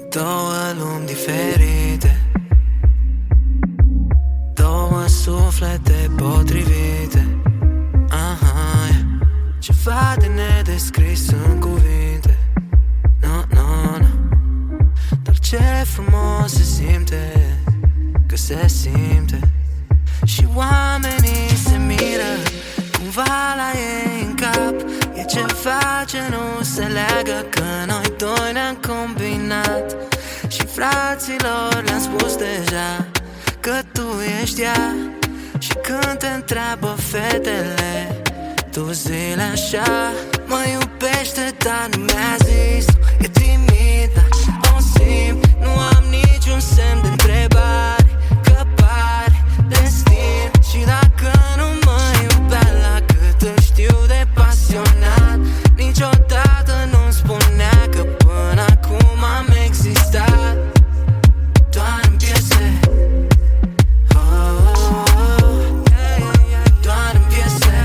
Două lumi diferite, două suflete potrivite. Ceva de nedescris în cuvinte. No. Dar ce frumos se simte, că se simte. Și oamenii se miră cumva la ei în cap. E ceva ce nu se leagă, că noi doi ne-am combinat. Și fraților le-am spus deja că tu ești ea. Și când te întreabă fetele, tu zile așa: mă iubește, dar nu mi-a zis. E timidă, o simt, nu am niciun semn de întrebare, că pare destin. Și dacă nu mă iubea la cât îl știu de pasionat, niciodată nu-mi spunea că până acum am existat doar în piese. Doar în piese.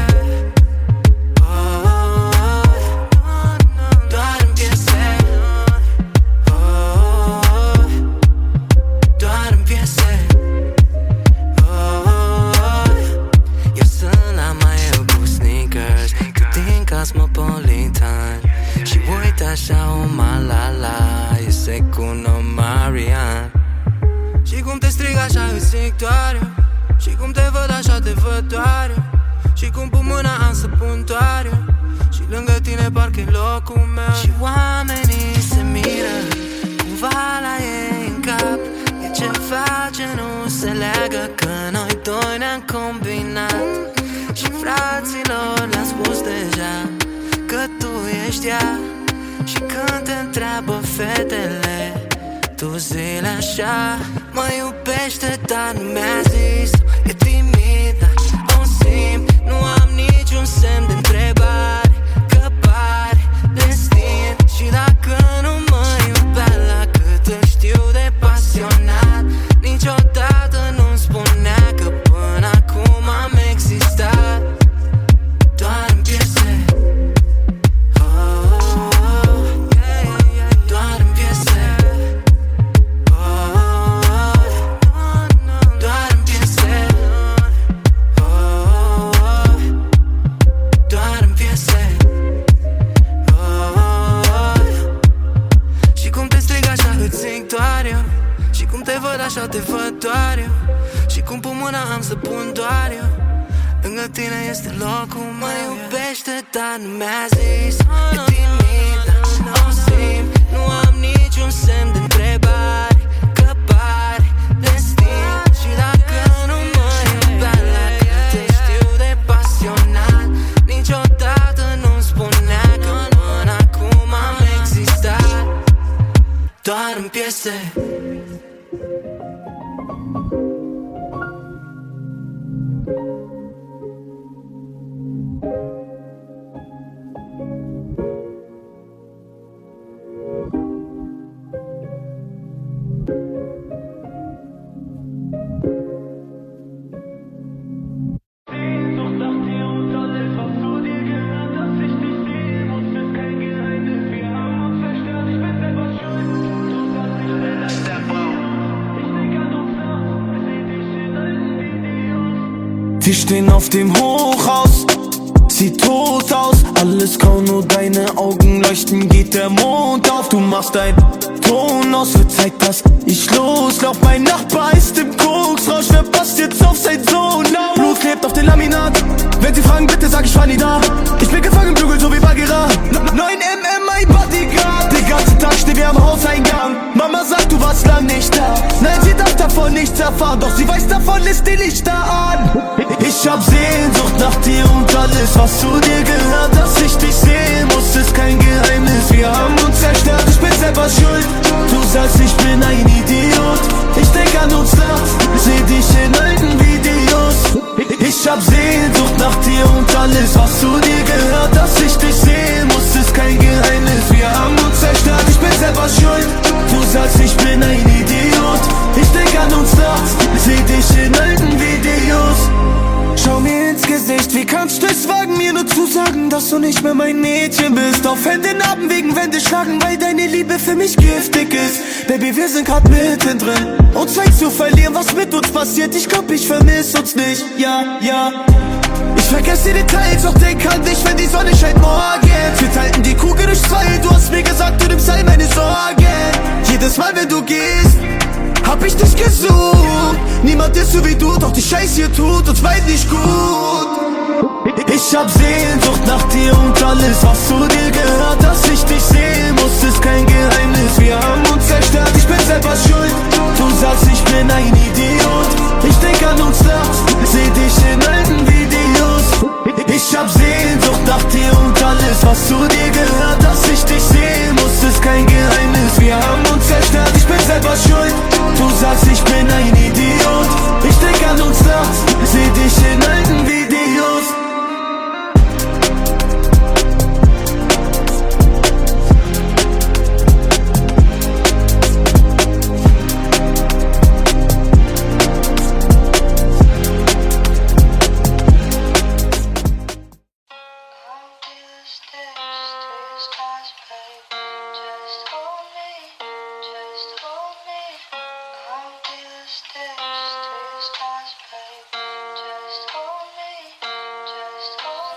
Doar în piese. Doar în piese. Eu sunt la mai eu cu sneakers, tu din Cosmopolitan. Și uite așa o malala, e secundă Marian. Și cum te strig așa îți zic doar eu, și cum te văd așa te văd doar eu. Și cum pun mâna am să pun doar eu, și lângă tine parcă-i locul meu. Și oamenii se miră cumva la ei în cap. E ceva ce nu se leagă, că noi doi ne-am combinat. Și fraților le-am spus deja că tu ești ea. Și când te întreabă fetele, tu zile așa: mă iubește, dar nu mi-a zis. E timidă, o simt, nu am niciun semn de întrebare, că pare destin. Și dacă nu mă iubea la cât îl știu de pasionat, niciodată nu-mi spunea că până acum am existat doar în piese. Doar în piese. Doar în piese. Doar în piese. Și cum te strig așa îți zic doar eu, și cum te văd așa te văd doar eu. Și cum pun mâna am să pun doar eu, lângă tine este locul meu. Mă iubește, dar nu mi-a zis. E timidă, o simt, nu am niciun semn de întrebare, că pare destin. Și dacă nu mă iubea la cât te știu de pasionat, niciodată nu-mi spunea că până acum am existat doar în piese. Wir stehen auf dem Hochhaus, sieht tot aus, alles grau, nur deine Augen leuchten, geht der Mond auf. Du machst ein Ton aus, wird Zeit, dass ich loslauf. Mein Nachbar ist im Koksrausch, wer passt jetzt auf sein Sohn auf? Blut klebt auf den Laminat, wenn sie fragen, bitte sag ich war nie da. Ich bin gefangen im Dschungel, so wie Bagheera. 9mm, mein Bodyguard. Den ganzen Tag stehen wir am Hauseingang. Mama sagt, du warst lang nicht da. Nein, sie darf davon nichts erfahren, doch sie weiß davon, lässt die Lichter an. Ich hab Sehnsucht nach dir und alles, was zu dir gehört. Dass ich dich sehen muss, ist kein Geheimnis. Wir haben uns zerstört, ich bin selber schuld. Du sagst, ich bin ein Idiot. Ich denk an uns nachts, seh dich in alten Videos. Ich hab Sehnsucht nach dir und alles, was zu dir gehört. Dass ich dich sehen muss, ist kein Geheimnis. Wir haben uns zerstört, ich bin selber schuld. Du sagst, ich bin ein Idiot. Ich denk an uns nachts, seh dich in alten Videos. Schau mir ins Gesicht, wie kannst du es wagen, mir nur zu sagen, dass du nicht mehr mein Mädchen bist. Auf Händen abwägen, Wände schlagen, weil deine Liebe für mich giftig ist. Baby, wir sind grad mittendrin, uns leicht zu verlieren, was mit uns passiert. Ich glaub, ich vermiss uns nicht, ja, ja. Ich vergesse die Details, doch denk an dich, wenn die Sonne scheint morgen. Wir teilten die Kugel durch zwei, du hast mir gesagt, du nimmst all meine Sorgen. Jedes Mal, wenn du gehst, hab ich dich gesucht. Niemand ist so wie du, doch die Scheiße hier tut uns beiden nicht gut. Ich hab Sehnsucht nach dir und alles, was zu dir gehört. Dass ich dich sehen muss, ist kein Geheimnis. Wir haben uns zerstört, ich bin selber schuld. Du sagst, ich bin ein Idiot. Ich denk an uns nachts, seh dich in alten Videos. Ich hab Sehnsucht nach dir und alles, was zu dir gehört. Dass ich dich sehen muss, ist kein Geheimnis. Wir haben uns zerstört, ich bin selber schuld. Du sagst, ich bin ein Idiot. Ich denk an uns nachts, seh dich in alten Videos.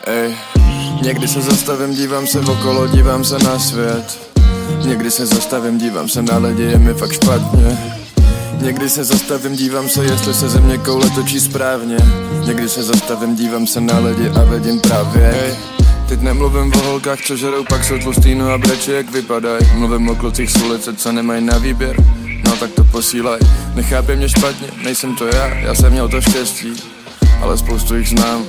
Ej, někdy se zastavím, dívám se okolo, dívám se na svět. Někdy se zastavím, dívám se na lidi, je mi fakt špatně. Někdy se zastavím, dívám se, jestli se země koule točí správně. Někdy se zastavím, dívám se na lidi a vidím právě. Ej, teď nemluvím o holkách, co žerou, pak jsou tlustý, no a breči, jak vypadají. Mluvím o klucích z ulice, co nemají na výběr, no tak to posílaj. Nechápej mě špatně, nejsem to já jsem měl to štěstí, ale spoustu jich znám.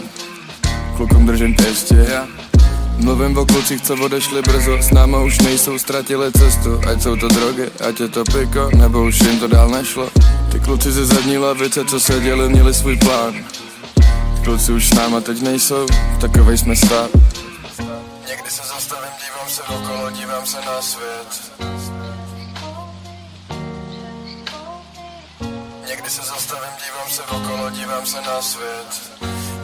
Klukům držím pěstě, já mluvím o klucích, co odešli brzo, s náma už nejsou, ztratili cestu. Ať jsou to drogy, ať je to piko, nebo už jim to dál nešlo. Ty kluci ze zadní lavice, co seděli, měli svůj plán. Kluci už s náma teď nejsou, takovej jsme stav. Někdy se zastavím, dívám se okolo, dívám se na svět. Někdy se zastavím, dívám se okolo, dívám se na svět.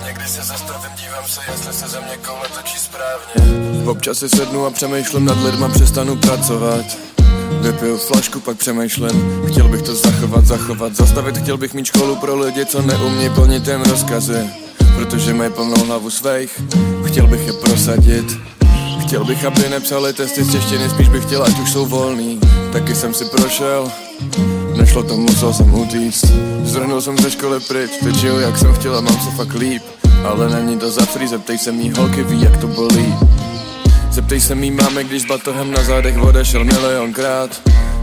Někdy se zastavím, dívám se, jestli se země koule točí správně. Občas si sednu a přemýšlím nad lidma, přestanu pracovat. Vypiju flašku, pak přemýšlím, chtěl bych to zachovat, zastavit. Chtěl bych mít školu pro lidi, co neumí plnit jen rozkazy, protože mají plnou hlavu svých. Chtěl bych je prosadit. Chtěl bych, aby nepsali testy z češtiny, spíš bych chtěl, ať už jsou volný. Taky jsem si prošel, nešlo to, musel jsem utíct. Zdrhnul jsem ze školy pryč, teď žiju jak jsem chtěl a mám se fakt líp. Ale není to za free, zeptej se mý holky, ví jak to bolí. Zeptej se mý máme, když s batohem na zádech odešel milionkrát.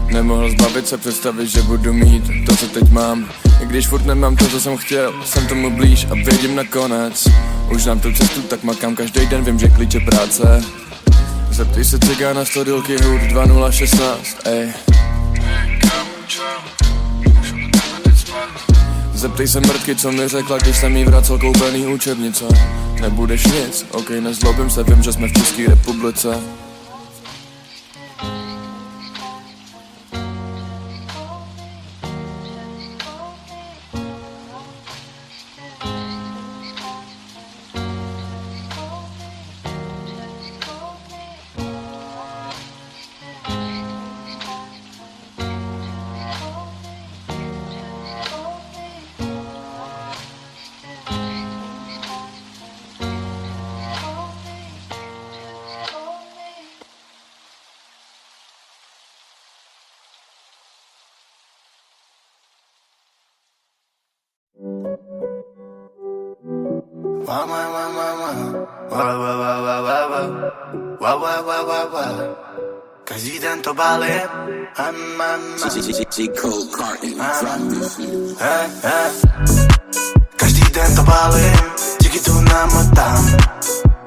Nemohl zbavit se, představit, že budu mít to, co teď mám. I když furt nemám to, co jsem chtěl, jsem tomu blíž a vědím nakonec. Už znám tu cestu, tak makám každý den, vím, že klíč je práce. Zeptej se cigána 100 dílky hud 2016, ej. Zeptej se mrtky, co mi řekla, když jsem jí vracel koupený učebnice. Nebudeš nic, ok, nezlobím se, vím, že jsme v České republice. Každý den to balím. Každý den to balím, díky tu namotám.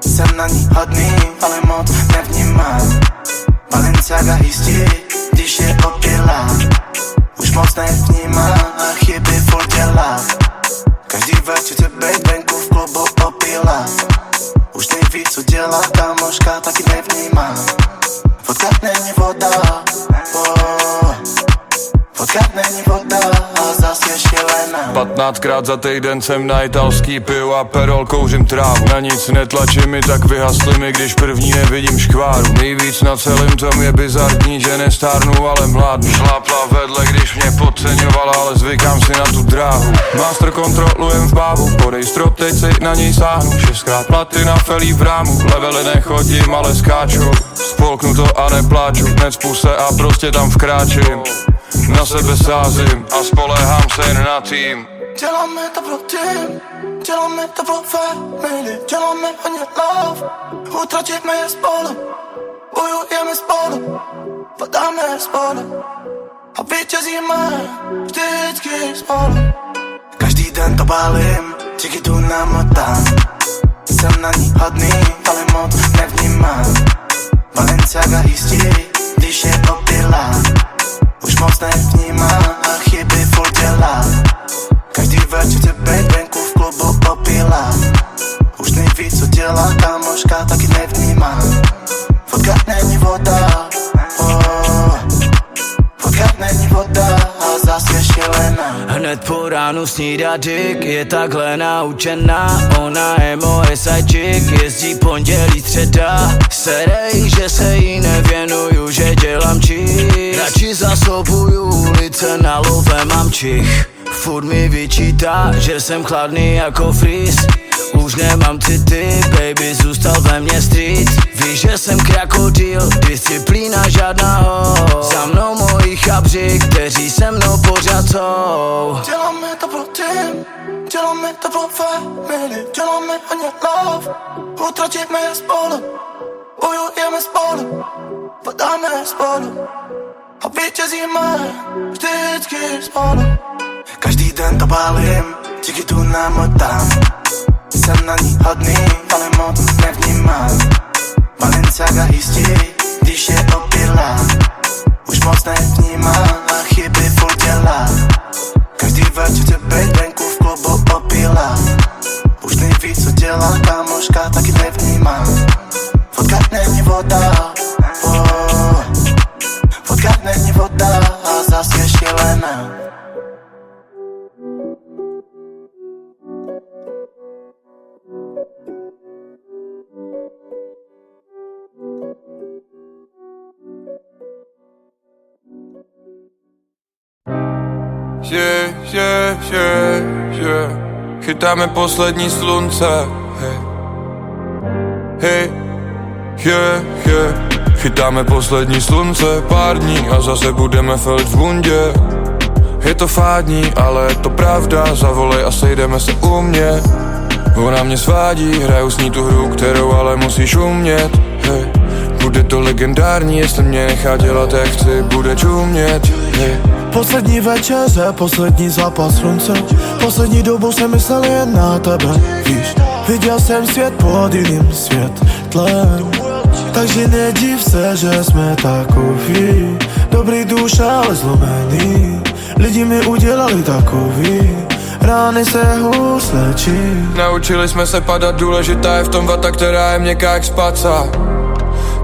Jsem na ní hodný, ale moc nevnímám. Balenciaga jistí, když je opilá. Už moc nevnímá a chyby furt dělá. Každý večer chce být venku v klubu opilá. Už neví, co dělá kamoška, taky nevnímá. Vodka není voda, vodka není voda a zas je šílená. 15krát za týden jsem na italský pivo a perol, kouřím trávu. Na nic netlačím mi, tak vyhasli mi, když první nevidím škváru. Nejvíc na celém tom je bizarní, že nestárnu, ale mládnu. Šlápla vedle, když mě podceňovala, ale zvykám si na tu dráhu. Master kontrolujem v bávu, podej strop, teď si na něj sáhnu. 6krát platina, felí v rámu, levely nechodím, ale skáču. Spolknu to a nepláču, necpu se a prostě tam vkráčím. Na sebe sázím a spolehám se jen na tým. Děláme to pro tým, děláme to pro family, děláme hodně love, utratíme je spolu, bojujeme spolu, padáme spolu a vítězíme vždycky spolu. Každý den to balím, díky tu namotám, jsem na ní hodný, ale moc nevnímám. Balenciaga jistí, když je opilá, už moc nevnímá a chyby furt dělá. Každý večer chce být venku v klubu opilá, už neví co dělá, kamoška taky nevnímá. Vodka není voda, vodka není voda a zas je šílená. Hned po ránu snídá dick, je takhle naučená. Ona je moje sidechick, jezdí pondělí středa. Serej, že se jí nevěnuju, že dělám čich. Radši zasobuju ulice, na love mám čich. Furt mi vyčítá, že jsem chladný jako freeze. Už nemám city, baby, zůstal ve mně street. Víš, že jsem krokodýl, disciplína žádná ho. Za mnou moji chabři, kteří se mnou pořád jsou. Děláme to pro tým, děláme to pro family, děláme hodně love, utratíme je spolu, bojujeme spolu, padáme spolu a vítězíme vždycky spolu. Každý den to balím, díky tu namotám, jsem na ní hodný, ale moc nevnímám. Balenciaga jistí, když je opilá, už moc nevnímá a chyby furt dělá. Každý večer chce být venku v klubu opilá, už neví co dělá, kamoška taky nevnímá. Vodka není voda, vodka není voda a zas je šílená. Chytáme poslední slunce, hej, chytáme poslední slunce, pár dní a zase budeme felit v bundě. Je to fádní, ale je to pravda, zavolej a sejdeme se u mě. Ona mě svádí, hraju s ní tu hru, kterou ale musíš umět, hej. Bude to legendární, jestli mě nechá dělat jak chci, bude čumět, hej. Poslední večeře, poslední zápas slunce, poslední dobou jsem myslel jen na tebe, víš. Viděl jsem svět pod jiným světlem, takže nediv se, že jsme takový. Dobrý duše, ale zlomený, lidi mi udělali takový. Rány se hůř léčí. Naučili jsme se padat, důležitá je v tom vata, která je měkká jak spaca.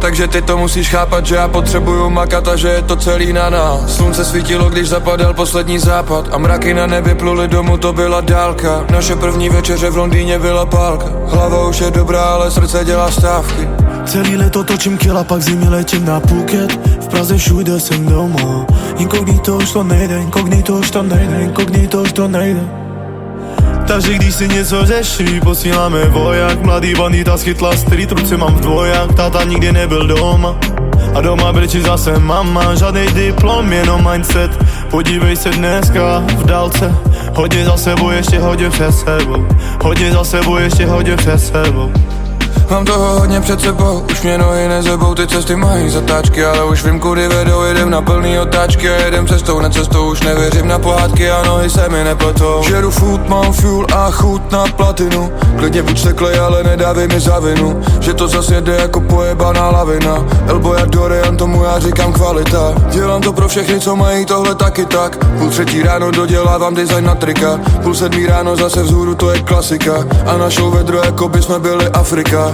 Takže ty to musíš chápat, že já potřebuju makat a že je to celý na nás. Slunce svítilo, když zapadal poslední západ a mraky na nebi pluly domů, to byla dálka. Naše první večeře v Londýně byla pálka. Hlava už je dobrá, ale srdce dělá stávky. Celý leto točím kila, pak zimy letím na Phuket. V Praze všude jsem doma. Inkognito už to nejde, inkognito už to nejde, inkognito už to nejde. Takže když si něco řeší, posíláme voják. Mladý bandita schytla street, ruce mám v dvoják. Táta nikdy nebyl doma a doma brečí zase mama. Žádnej diplom, jenom mindset. Podívej se dneska v dálce. Hodně za sebou, ještě hodně před sebou. Hodně za sebou, ještě hodně před sebou. Mám toho hodně před sebou, už mě nohy nezebou, ty cesty mají zatáčky, ale už vím kudy vedou, jedem na plný otáčky a jedem cestou, na cestou už nevěřím na pohádky a nohy se mi nepletou. Žeru food, mám fuel a chuť na platinu, klidně buď steklej, ale nedávej mi za vinu, že to zas jede jako pojebaná lavina. Elbow jak Dorian, tomu já říkám kvalita. Dělám to pro všechny, co mají tohle taky tak. 2:30 ráno dodělávám design na trika, 6:30 ráno zase vzhůru, to je klasika. A na show vedro, jako by jsme byli Afrika.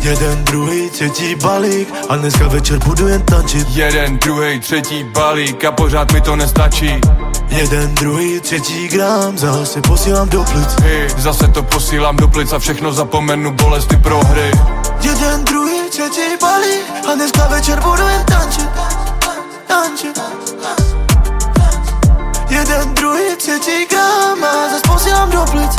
Jeden, druhý, třetí balík a dneska večer budu jen tančit. Jeden, druhý, třetí balík a pořád mi to nestačí. Jeden, druhý, třetí gram, zase posílám do plic. Zase to posílám do plic a všechno zapomenu, bolesti prohry. Jeden, druhý, třetí balík a dneska večer budu jen tančit. Tančit. Jeden, druhý, třetí gram a zase posílám do plic.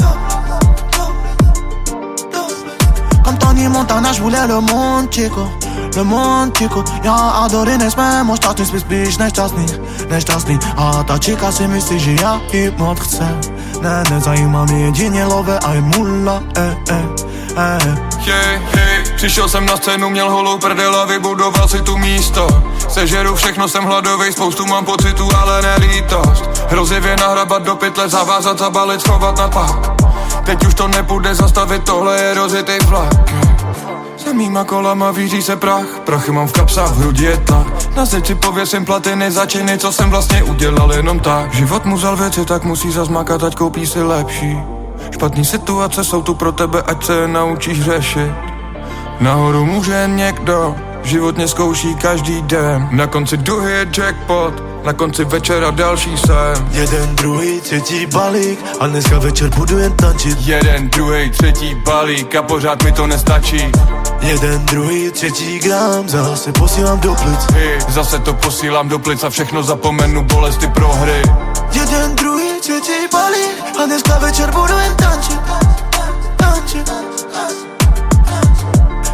Comme Tony Montana, j'voulais le monde, chico. Le monde, chico. Ja adoré, než jsme šťastný, spíš nešťastný. A ta chica si myslí, že já jí moc chce. Ne, nezajímá mě jedině love a je mula, Přišel jsem na scénu, měl holou prdel a vybudoval si tu místo. Sežeru všechno, jsem hladovej, spoustu mám pocitů, ale nelítost. Hrozivě nahrabat do pytle, zavázat, zabalit, schovat na pák. Teď už to nepůjde zastavit, tohle je rozjetý vlak. Za mýma kolama víří se prach, prachy mám v kapsách, v hrudi je tlak. Na zeď si pověsím platiny za činy, co jsem vlastně udělal jenom tak. Život mu vzal věci, tak musí zazmakat, ať koupí si lepší. Špatný situace jsou tu pro tebe, ať se je naučíš řešit. Nahoru může jen někdo, život mě zkouší každý den. Na konci duhy je jackpot, na konci večera další sen. Jeden, druhý, třetí balík a dneska večer budu jen tančit. Jeden, druhý, třetí balík a pořád mi to nestačí. Jeden, druhý, třetí gram, zase posílám do plic. Zase to posílám do plic a všechno zapomenu, bolesti prohry. Jeden, druhý, třetí balík a dneska večer budu jen tančit. Tančit.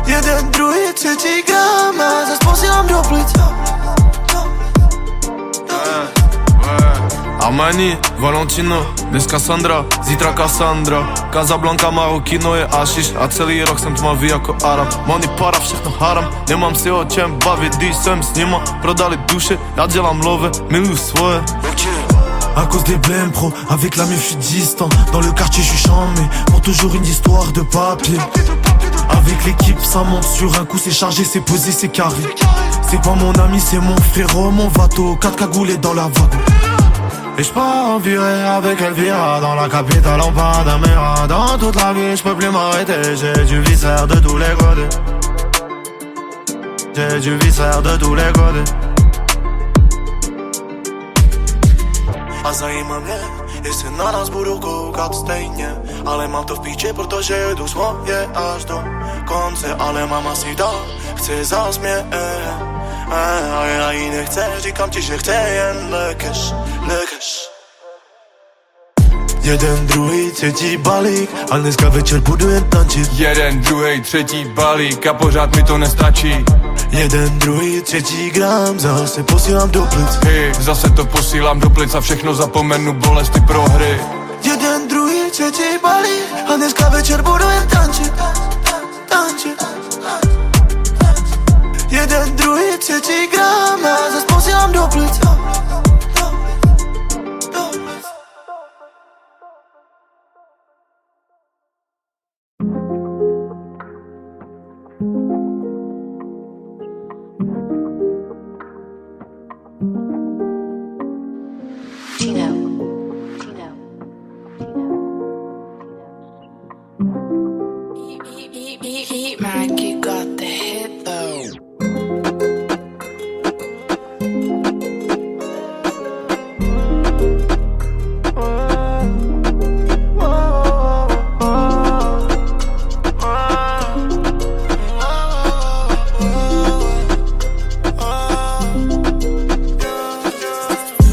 Jeden, druhý, třetí gram a zase posílám do plic. Armani, Valentino, dnes Cassandra, zítra Cassandra. Casablanca, Marokino je ašiš a celý rok jsem tmavý jako Arab. Money para, všechno haram, nemám si o čem bavit, když jsem s nima. Prodali duše, já dělám love, miluju svoje. À cause des blèmes pro, avec la meuf je suis distant. Dans le quartier je suis chambé, pour toujours une histoire de papier. Avec l'équipe ça monte sur un coup, c'est chargé, c'est posé, c'est carré. C'est pas mon ami, c'est mon frérot, mon vato, 4 cagoulés dans la vague. Et j'pars en virée avec Elvira, dans la capitale en Panamera. Dans toute la vie j'peux plus m'arrêter, j'ai du viscère de tous les côtés. J'ai du viscère de tous les côtés. A zajímá mě, jestli na nás budou koukat stejně. Ale mám to v píči, protože jedu svoje až do konce. Ale mama si dá, chce zás mě, a já jí nechce, říkám ti, že chce jen le cash. Jeden, druhý, třetí balík a dneska večer budu jen tančit. Jeden, druhý, třetí balík a pořád mi to nestačí. Jeden, druhý, třetí gram, zase posílám do plic. Zase to posílám do plic a všechno zapomenu, bolesti prohry. Jeden, druhý, třetí balík a dneska večer budu jen tančit. Tančit. Jeden, druhý, třetí gram a zase posílám do plic. Mackie got the hit though.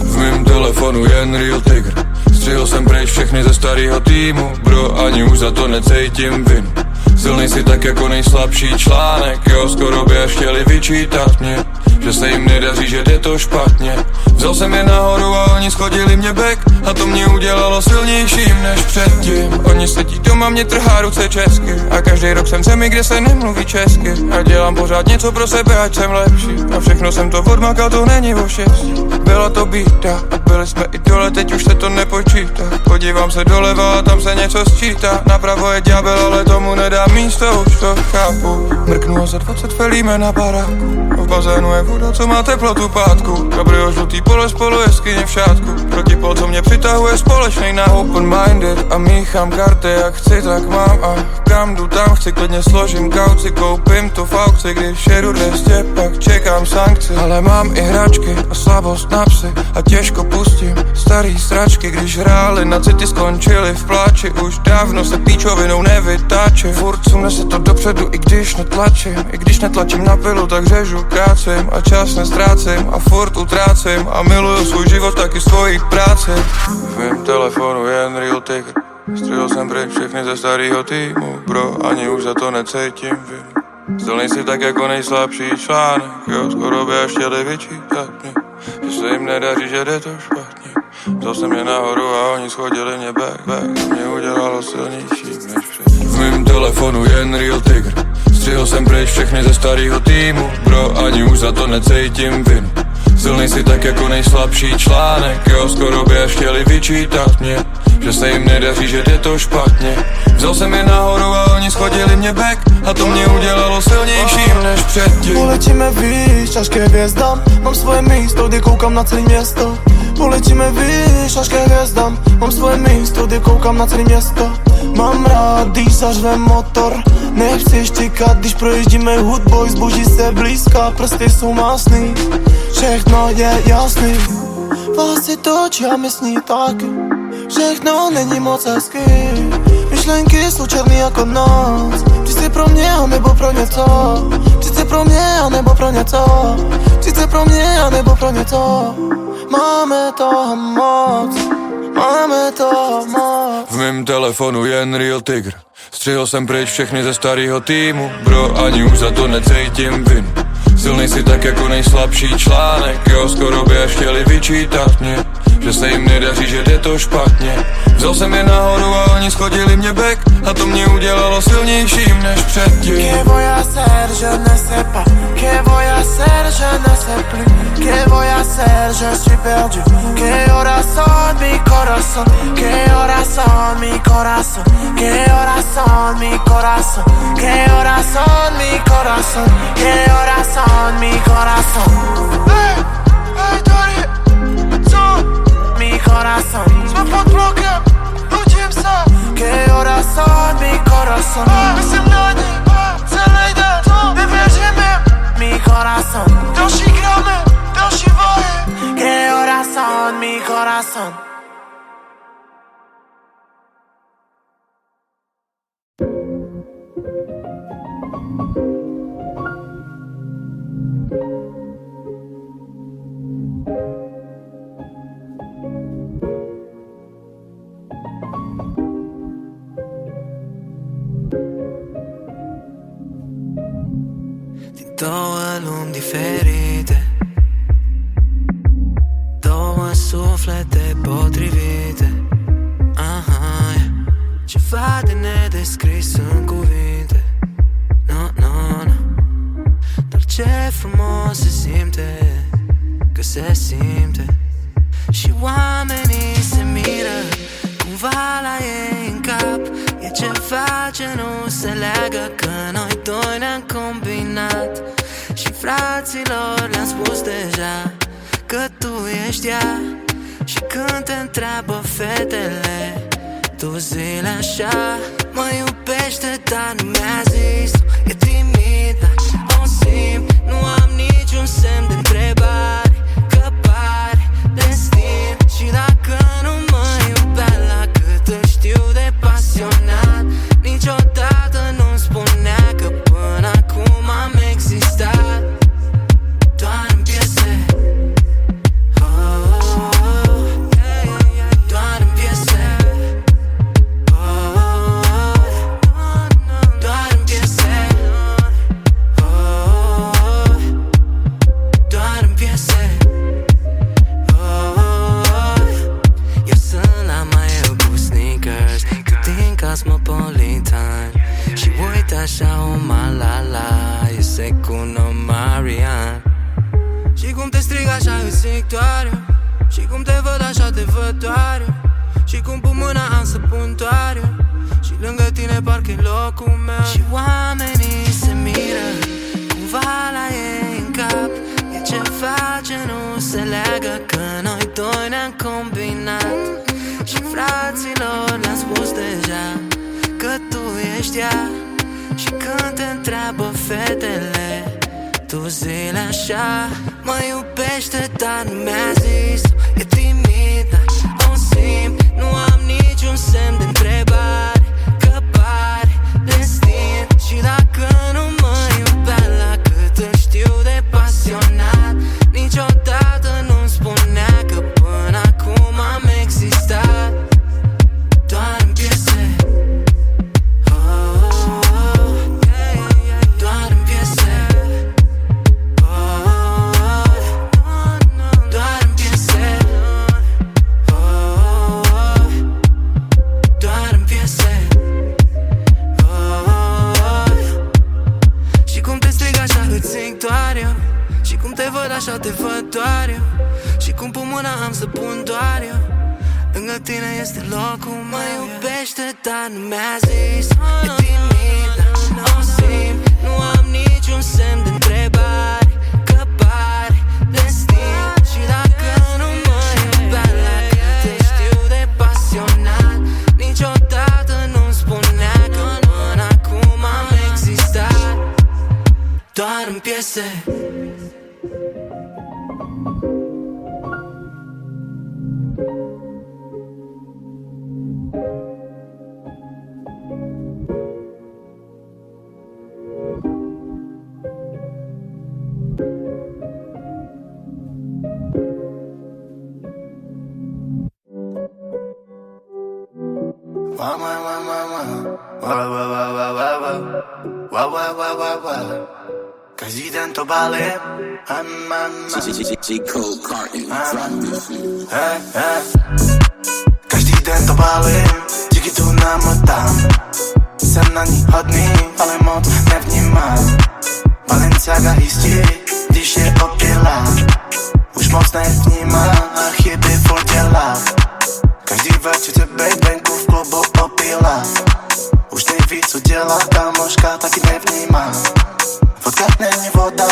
V mém telefonu jen real tiger. Střihl jsem pryč všechny ze starého týmu. Bro, ani už za to necítím vinu. Silnej si tak jako nejslabší článek. Jo, skoro by až chtěli vyčítat mě, že se jim nedaří, že jde to špatně. Vzal jsem je nahoru a oni schodili mě back. A to mě udělalo silnějším než předtím. Oni sedí doma, mě trhá ruce česky. A každý rok jsem v zemi, kde se nemluví česky. A dělám pořád něco pro sebe, ať jsem lepší. A všechno jsem to odmakal, to není o štěstí. Byla to bída a byli jsme i dole, teď už se to nepočítá. Podívám se doleva a tam se něco sčítá. Napravo je ďábel, ale tomu nedá místo, už to chápu. Mrknu a za 20 felíme na baráku. V bazénu je voda, co má teplotu pátku. Gabriel žlutý pole spolu jeskyně v šátku. Protipol, co mě přitahuje společnej na open-minded. A míchám karty, jak chci, tak mám a kam, jdu tam, chci, klidně složím kauci, koupím to v aukci, když jedu 200, pak čekám sankci. Ale mám i hračky a slabost na psy a těžko pustím starý sračky, když hráli na city, skončili v pláči, už dávno se píčovinou nevytáčím. Furt sune se to dopředu, i když netlačím na pilu, tak řežu, kácím a čas nestrácím a furt utrácím a miluju svůj život, taky svoji práci. V mém telefonu je jen real ticker, střihl jsem pryč všechny ze starýho týmu, bro, ani už za to necítím vinu. Still nejsi tak jako nejslabší článek, jo, skoro by až chtěli vyčítat mě, že se jim nedaří, že jde to špatně. Vzal jsem je nahoru a oni schodili mě back, to mě udělalo silnější než předtím. V mém telefonu je jen real ticker, střihl jsem pryč všechny ze starýho týmu, bro, ani už za to necítím vinu. Silnej si tak jako nejslabší článek, jo, skoro by až chtěli vyčítat mě, že se jim nedaří, že jde to špatně. Vzal jsem je nahoru a oni schodili mě back a to mě udělalo silnějším než předtím. Poletíme výš, až ke hvězdám, mám svoje místo, kdy koukám na celé město. Poletíme výš, až ke hvězdám, mám svoje místo, kdy koukám na celé město. Mám rád, když zařvem motor, nechci štěkat, když projíždíme hudbou, zboží se blízká, prsty jsou másný, všechno je jasný. Vlasy točí a my sní taky, všechno není moc hezký, myšlenky jsou černý jako noc. Přijď pro mě, anebo pro něco, přijď pro mě, anebo pro něco, přijď pro mě, anebo pro něco. Máme toho moc, máme toho moc. V mém telefonu je jen real tiger, střihl jsem pryč všechny ze starýho týmu, bro, ani už za to necítím vinu. Silnej si tak jako nejslabší článek, jo, skoro by až chtěli vyčítat mě, že se jim nedaří, že jde to špatně. Vzal jsem je nahoru a oni schodili mě back a to mě udělalo silnějším než předtím. Que voy a hacer, je ne sais pas. Que voy a hacer, je ne sais plus. Que voy a hacer, je suis perdu. Que horas son mi corazón. Que horas son mi corazón. Que horas son mi corazón. Que horas son mi corazón. Que horas son mi corazón. Hey, hey, Tori, mi corazón. Je me prends bloqué, ludím se. Que horas son mi corazón. Myslím na ní, celý den, nevěříme. Mi corazón, další gramy, další vohy. Que horas son mi corazón. Două lumi diferite, două suflete potrivite. Aha, ceva de nedescris în cuvinte. No, no, no. Dar ce frumos se simte, că se simte. Și oamenii se miră cumva la ei în cap. E ceva ce nu se leagă, că noi doi ne-am combinat. Și fraților le-am spus deja că tu ești ea. Și când te întreabă fetele, tu zi-le așa: mă iubește, dar nu mi-a zis. E timid, dar o simt, nu am niciun semn de întrebare, că pare destin. Și dacă nu mă iubea la cât îl știu de pasionat, niciodată nu-mi spunea că până acum am existat doar în piese. Doar în piese. Doar în piese. Doar în piese. Eu sunt la mai cu sneakers, tu din Cosmopolitan și uite așa o malala, e secundă Marian. Și cum te strig așa în sectoare, și cum te văd așa te văd doar. Și cum pun mâna am să pun doar. Și lângă tine parcă-i locul meu. Și oamenii se miră cumva la ei în cap. E ceva ce nu se leagă, că noi doi ne-am combinat. Și fraților le-am spus deja că tu ești ăștia. Și când te întreabă fetele, tu zi-le așa: mă iubește, dar nu mi-a zis. E timid, dar o simt. Nu am niciun semn de întrebare, că pare destin. Și dacă nu mă iubea la cât îl știu de pasionat, niciodată nu-mi spunea că până acum am existat doar în piese. Doar în piese. Doar în piese. Doar în piese. Și cum te strig așa îți zic doar eu, și cum te văd așa te văd doar eu, și cum pun mâna am să pun doar eu. Lângă tine este locul meu. Mă iubește, dar nu mi-a zis. E timid, dar o simt. Nu am niciun semn de întrebare, că pare destin. Și dacă nu mă iubea la cât îl știu de pasionat, niciodată nu-mi spunea că până acum am existat doar în piese. Každý den to balím. Každý den to balím, díky tu namotám. Jsem na ní hodný, ale moc nevnímám. Balenciaga jistí, když je opilá. Už moc nevnímá a chyby furt dělá. Každý večer chce bejt venku v klubu opilá. Už neví, co dělá, kámoška taky nevnímá. Vodka není voda,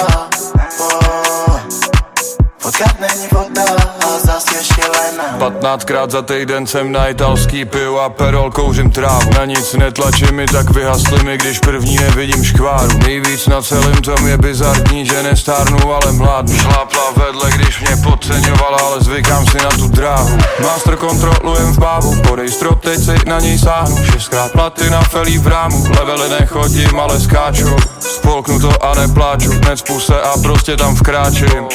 vodka není voda a zas je šílená. 15krát za týden jsem na italský piju a perol, kouřím trávu. Na nic netlačím mi, tak vyhasly mi, když první nevidím škváru. Nejvíc na celém tom je bizarní, že nestárnu, ale mládnu. Šlápla vedle, když mě podceňovala, ale zvykám si na tu dráhu. Master kontrolujem v bávu, podej strop, teď si na něj sáhnu. 6krát platina, felí v rámu, levely nechodím, ale skáču. Spolknu to a nepláču, necpu se a prostě tam vkráčím.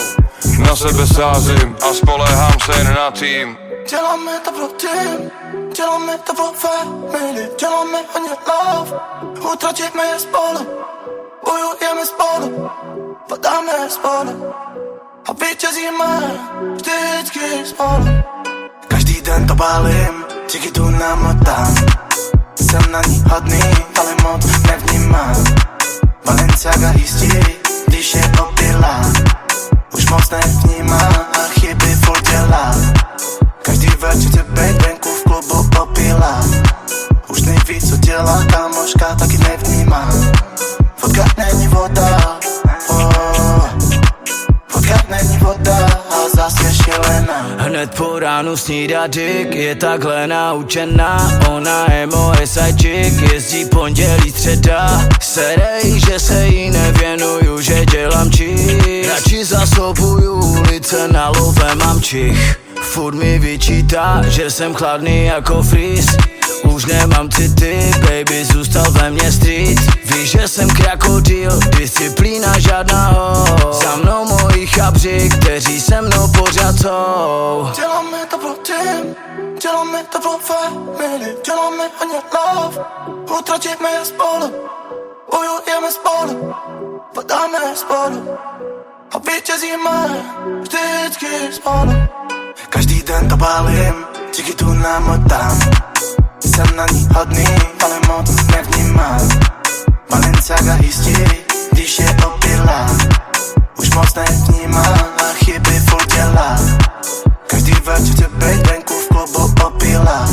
Na sebe sázím a spolehám se jen na tým. Děláme to pro tým, děláme to pro family, děláme hodně love, utratíme je spolu, bojujeme spolu, padáme spolu a vítězíme vždycky spolu. Každý den to balím, díky tu namotám. Jsem na ní hodný, ale moc nevnímám. Balenciaga jistí, když je opilá. Už moc nevnímá a chyby furt dělá. Každý večer chce bejt venku v klubu opilá. Už neví, co dělá, kámoška taky nevnímá. Vodka není voda, vodka není voda a zas je šílená. Hned po ránu snídá dick, je takhle naučená. Ona je moje sidechick, jezdí pondělí středa. Serej, že se jí nevěnuju, že dělám čich. Radši zasobuju ulice, na love mám čich. Furt mi vyčítá, že jsem chladný jako freeze. Už nemám city, baby, zůstal ve mně street. Víš, že jsem krokodýl, disciplína žádná ho. Za mnou moji chabři, kteří se mnou pořád jsou. Děláme to pro tým, děláme to pro family, děláme hodně love, utratíme je spolu, bojujeme spolu, padáme spolu a vítězíme vždycky spolu. Každý den to balím, díky tu namotám. Jsem na ní hodný, ale moc nevnímám. Balenciaga jistí, když je opilá. Už moc nevnímá a chyby furt dělá. Každý večer chce bejt venku v klubu opilá.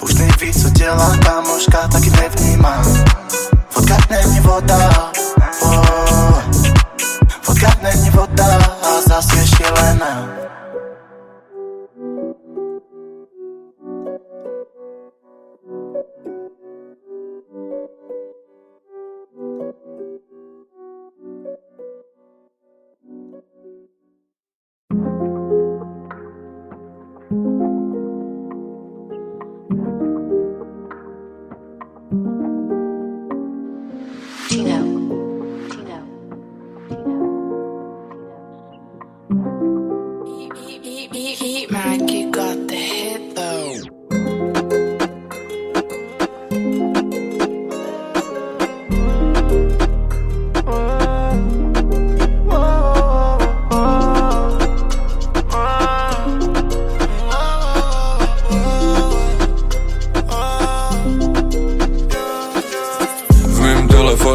Už neví, co dělá, kámoška taky nevnímá. Vodka není voda, vodka není voda a zas je šílená.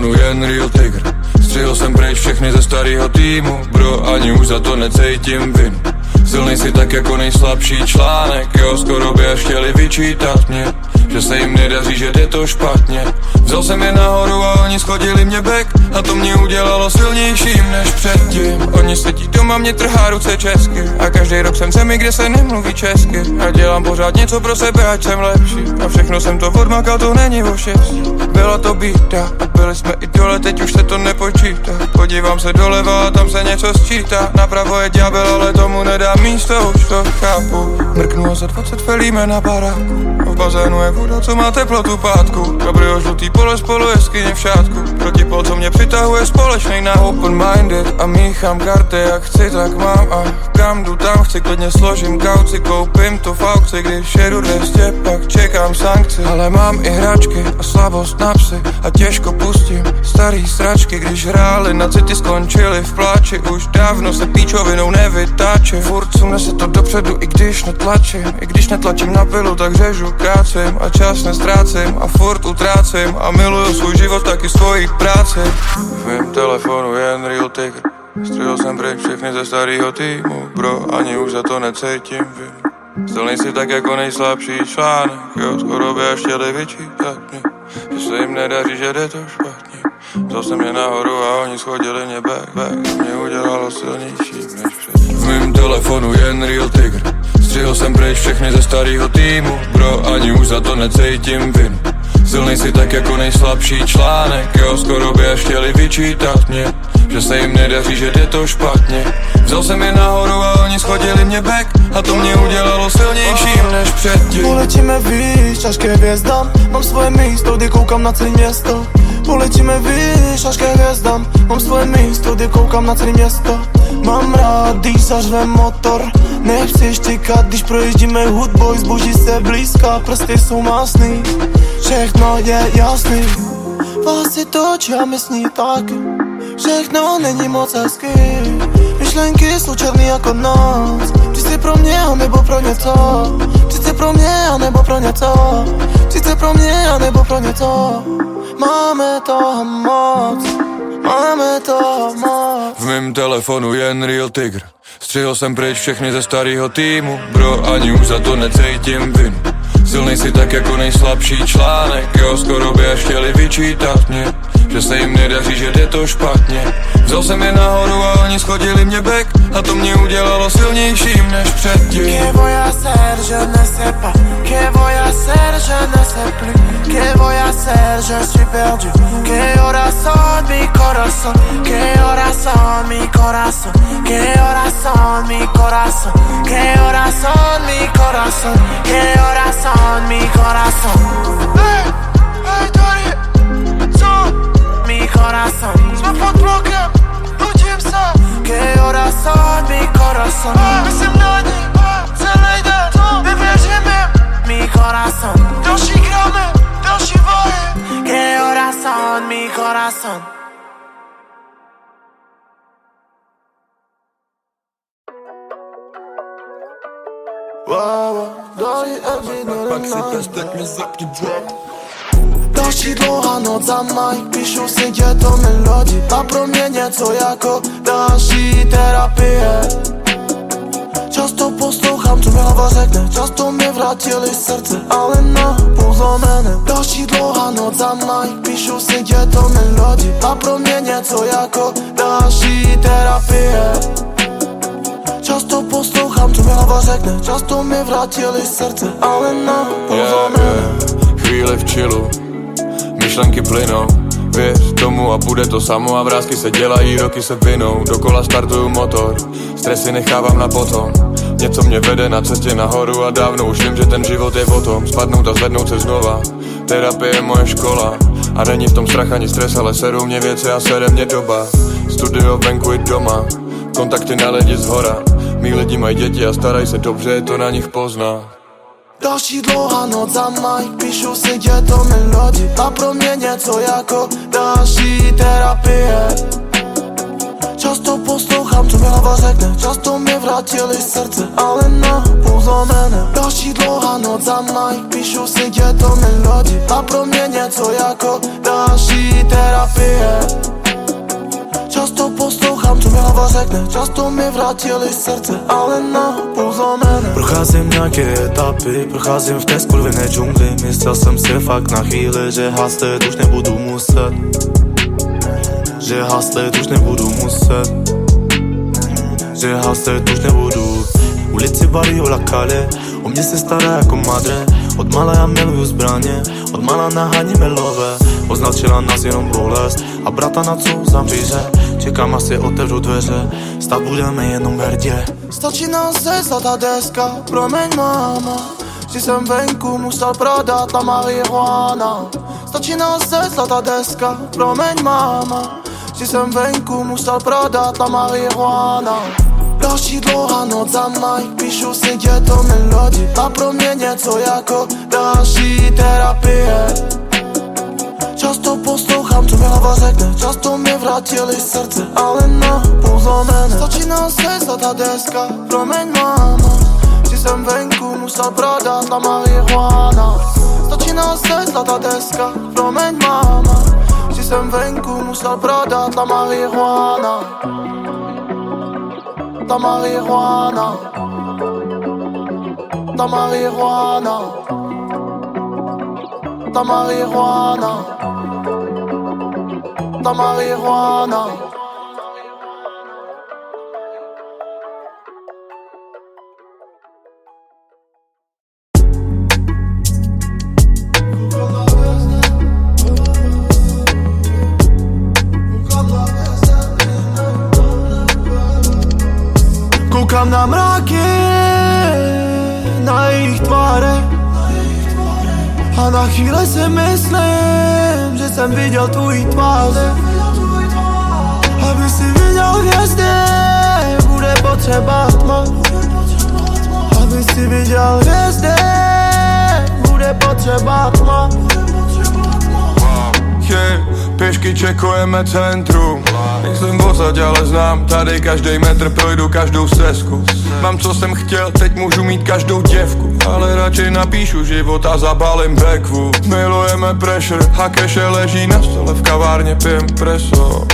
telefonu jen real tygr. Střihl jsem pryč všechny ze starýho týmu, bro, ani už za to necítím vinu. Silnej si tak jako nejslabší článek, jo, skoro by až chtěli vyčítat mě, že se jim nedaří, že jde to špatně. Vzal jsem je nahoru a oni schodili mě back, a to mě udělalo silnějším než předtím. Oni sedí doma, mě trhá ruce česky, a každý rok jsem zemi, kde se nemluví česky. A dělám pořád něco pro sebe, ať jsem lepší, a všechno jsem to odmakal, to není o štěstí. Byla to bída, byli jsme i dole, teď už se to nepočítá. Podívám se doleva a tam se něco sčítá. Napravo je ďábel, ale tomu nedá místo, už to chápu. Mrknu a za 20 felíme na baráku, v bazénu je voda, co má teplotu pátku. Kabrio žlutý pole spolu jeskyně v šátku, protipol, co mě přitahuje společnej na open-minded. A míchám karty, jak chci, tak mám, a kam jdu, tam chci, klidně složím kauci, koupím to v aukci. Když jedu 200, pak čekám sankci, ale mám i hračky a slabost na psy, a těžko pustím starý sračky. Když hráli na city, skončili v pláči, už dávno se píčovinou nevytáčím. Furt sune se to dopředu, i když netlačím, i když netlačím na pilu, tak řežu, kácím a čas nestrácím a furt utrácím, a miluju svůj život, taky svoji práci. V mém telefonu jen real tygr. Střihl jsem pryč všechny ze starýho týmu, bro, ani už za to necítím vinu. Silnej si tak jako nejslabší článek, jo, skoro by až chtěli vyčítat mě, že se jim nedaří, že jde to špatně. Vzal jsem je nahoru a oni schodili mě back, mě udělalo silnější než předtím. V mém telefonu jen real tygr. Střihl jsem pryč všechny ze starýho týmu, bro, ani už za to necítím vinu. Silnej si tak jako nejslabší článek, jo, skoro by až chtěli vyčítat mě, že se jim nedaří, že jde to špatně. Vzal jsem je nahoru a oni schodili mě back, a to mě udělalo silnějším než předtím. Poletíme výš, až ke hvězdám, mám svoje místo, kdy koukám na celé město. Poletíme výš, až ke hvězdám, mám svoje místo, kdy koukám na celé město. Mám rád, když zařve motor, nechci štěkat, když projíždíme hudbou, zboží se blízká, prsty jsou másný, všechno je jasný. Vás si točí a my sní taky, všechno není moc hezký. Myšlenky jsou černý jako noc, přijď pro mě a nebo pro něco. Přijď pro mě a nebo pro něco. Přijď pro mě a nebo pro něco. Máme toho moc, máme toho moc. V mém telefonu jen real tygr. Střihl jsem pryč všechny ze starýho týmu, bro, ani už za to necítím vinu. Silnej si tak jako nejslabší článek, jo, skoro by až chtěli vyčítat mě, že se jim nedaří, že jde to špatně. Vzal jsem je nahoru a oni schodili mě back, a to mě udělalo silnějším než předtím. Que voy a hacer, je ne sais pas. Que voy a hacer, je ne sais plus. Que voy a hacer, je suis perdu. Que horas son mi corazón. Que horas son mi corazón. Que horas son mi corazón. Que horas son mi corazón. Que horas son mi corazón. Hey, hey, Tori, co? Mi corazón. Jsme pod blokem, nutím se. Que horas son mi corazón. Myslím na ní, celý den, nevěříme. Mi corazón. Další gramy, další vahy. Que horas son mi corazón. Další dlouhá noc za Mike, píšu si těto melodii, a pro mě něco jako další terapie. Často poslouchám, co mi hlava řekne, často mi vrátili srdce, ale na pozlomené. Další dlouhá noc za Mike, píšu si těto melodii, a pro mě něco jako další terapie. Často poslouchám, co mi hlava řekne, často mi vrátili srdce, ale na pozlomené. Chvíli v chillu, myšlenky plynou, věř tomu a bude to samo, a vrásky se dělají, roky se vinou, dokola startuju motor, stresy nechávám na potom. Něco mě vede na cestě nahoru a dávno už vím, že ten život je o tom spadnout a zvednout se znova. Terapie je moje škola a není v tom strach ani stres, ale serou mě věci a sere mě doba. Studio venku i doma, kontakty na lidi zhora, mý lidi mají děti a starají se dobře, je to na nich poznat. Další dlouhá noc za Mike, píšu si těto melodii, a pro mě něco jako další terapie. Často poslouchám, co mi hlava řekne. Často mi vrátili srdce, ale na pouze mene. Další dlouhá noc za Nike, píšu si to melodii. A pro mě něco jako další terapie. Často poslouchám, co mi hlava řekne. Často mi vrátili srdce, ale na pouze mene. Procházím nějaké etapy, procházím v té skurvené džungli. Myslel jsem si fakt na chvíli, že haslet už nebudu muset. Že haslet už nebudu muset. Že haslet už nebudu. Ulici Barrio La Calle, o mě se stará jako madre. Od mala já miluju zbraně, od mala naháníme love. Označila nás jenom bolest a bratana co zamříže. Čekám asi otevřu dveře, stát budeme jenom hrdě. Stačí nás zlatá deska, promiň máma, že jsem venku musel prodat na marihuana. Stačí nás zlatá deska, promiň máma, že jsem venku musel prodat na marihuana. Další dlouhá noc za Nike, píšu si to melodii. A pro mě něco jako další terapie. Často poslouchám, co mi hlava řekne. Často mi vrátili srdce, ale na pouze mene. Stačí nás zlatá deska, promiň máma, že jsem venku musel prodat na marihuana. Stačí nás zlatá deska, promiň máma, že jsem venku musel prodat na marihuana. Ta marihuana. Ta marihuana. Ta marihuana. Ta marihuana. Koukám na mráky, na jejich tváře. A na chvíli si myslím, že jsem viděl tvůj tváře. Aby si viděl hvězdy, bude potřeba tma. Aby si viděl hvězdy, bude potřeba tma. Pěšky čekujeme centrum. Nejsem vozať, ale znám tady každý metr, projdu každou stezku. Mám co jsem chtěl, teď můžu mít každou děvku, ale radši napíšu život a zabalím bekvu. Milujeme pressure a keše leží na stole, v kavárně pijem preso.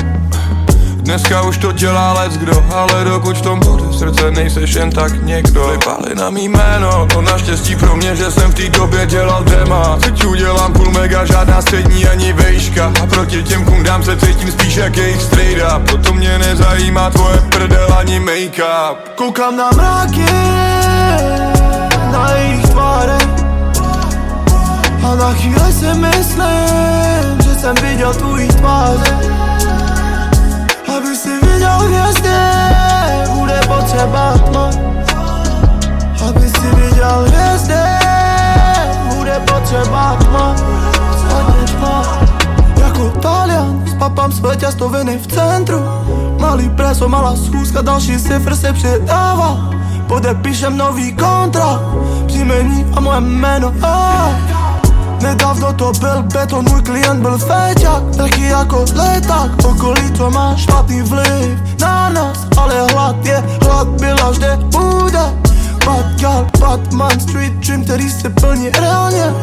Dneska už to dělá leckdo, ale dokud v tom bude srdce, nejseš jen tak někdo. Vypali na mý jméno, to naštěstí pro mě, že jsem v té době dělal dema. Teď udělám půl mega, žádná střední ani vejška. A proti těm kundám se cítím spíš jak jejich strejda. Proto mě nezajímá tvoje prdel ani make-up. Koukám na mráky, na jejich tváře. A na chvíli si myslím, že jsem viděl tvůj tváře. Aby si viděl hvězdy, bude potřeba tma. Aby si viděl hvězdy, bude potřeba tma. Hodně tma. Jako Talian, spapám své těstoviny v centru. Malý preso, malá schůzka, další cifr se přidává. Podepíšem nový kontrakt, příjmení a moje jméno. Nedávno to byl beton, můj klient byl feťák. Taky jako leták, okolí to má špatný vliv na nás. Ale hlad byla vždy bude. Bad girl, Batman, street dream, který se plní reálně.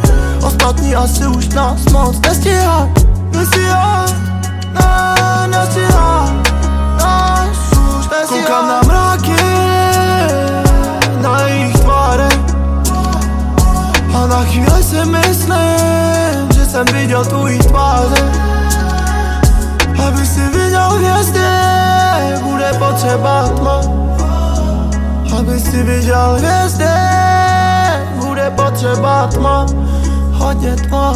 Ostatní asi už nás moc nestíhá. Nestíhá, nás už nestíhá. Koukám na mráky, na jejich tváře. A na chvíli si myslím, že jsem viděl tvůj tváře. Aby si viděl hvězdy, bude potřeba tma. Aby si viděl hvězdy, bude potřeba tma. Hodně tma.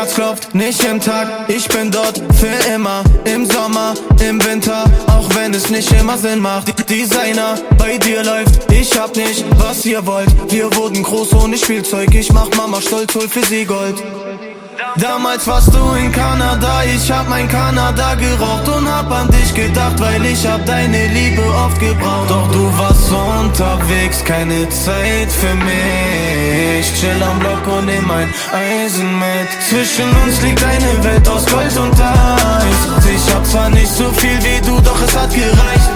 Herz klopft nicht jeden Tag, ich bin dort für immer. Im Sommer, im Winter, auch wenn es nicht immer Sinn macht. Designer, bei dir läuft, ich hab nicht, was ihr wollt. Wir wurden groß ohne Spielzeug, ich mach Mama stolz, hol für sie Gold. Damals warst du in Kanada, ich hab mein Kanada geraucht und hab an dich gedacht, weil ich hab deine Liebe oft gebraucht. Doch du warst unterwegs, keine Zeit für mich. Chill am Block und nehm mein Eisen mit. Zwischen uns liegt eine Welt aus Gold und Eis. Ich hab zwar nicht so viel wie du, doch es hat gereicht.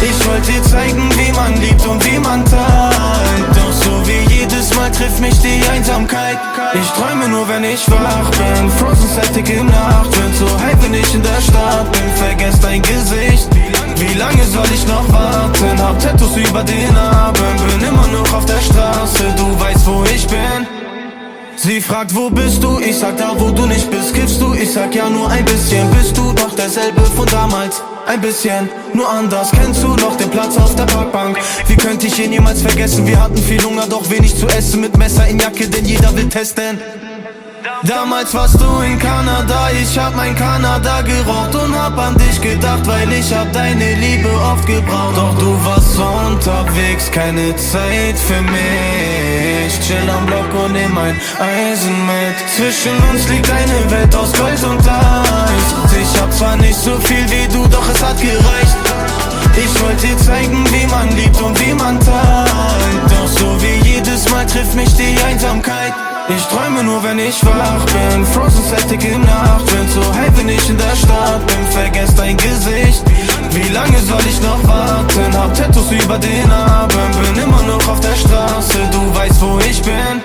Ich wollte dir zeigen, wie man liebt und wie man teilt. Doch so wie jedes Mal trifft mich die Einsamkeit. Ich träume nur, wenn ich wach bin. Frozen Celtic in Nacht. Bin so high, wenn ich in der Stadt bin. Vergesst dein Gesicht. Wie lange soll ich noch warten? Hab Tattoos über den Armen. Bin immer noch auf der Straße. Du weißt, wo ich bin. Sie fragt, wo bist du? Ich sag, da wo du nicht bist, kiffst du? Ich sag, ja, nur ein bisschen. Bist du doch derselbe von damals? Ein bisschen, nur anders. Kennst du noch den Platz auf der Parkbank? Wie könnte ich ihn jemals vergessen? Wir hatten viel Hunger, doch wenig zu essen. Mit Messer in Jacke, denn jeder will testen. Damals warst du in Kanada, ich hab mein Kanada geraucht und hab an dich gedacht, weil ich hab deine Liebe oft gebraucht. Doch du warst unterwegs, keine Zeit für mich. Chill am Block und nehm mein Eisen mit. Zwischen uns liegt eine Welt aus Gold und Eis. Ich hab zwar nicht so viel wie du, doch es hat gereicht. Ich wollte dir zeigen, wie man liebt und wie man teilt. Doch so wie jedes Mal trifft mich die Einsamkeit. Ich träume nur, wenn ich wach bin. Frozen Celtic in Nacht. Bin so high, wenn ich in der Stadt bin. Vergesst dein Gesicht. Wie lange soll ich noch warten? Hab Tattoos über den Armen. Bin immer noch auf der Straße. Du weißt, wo ich bin.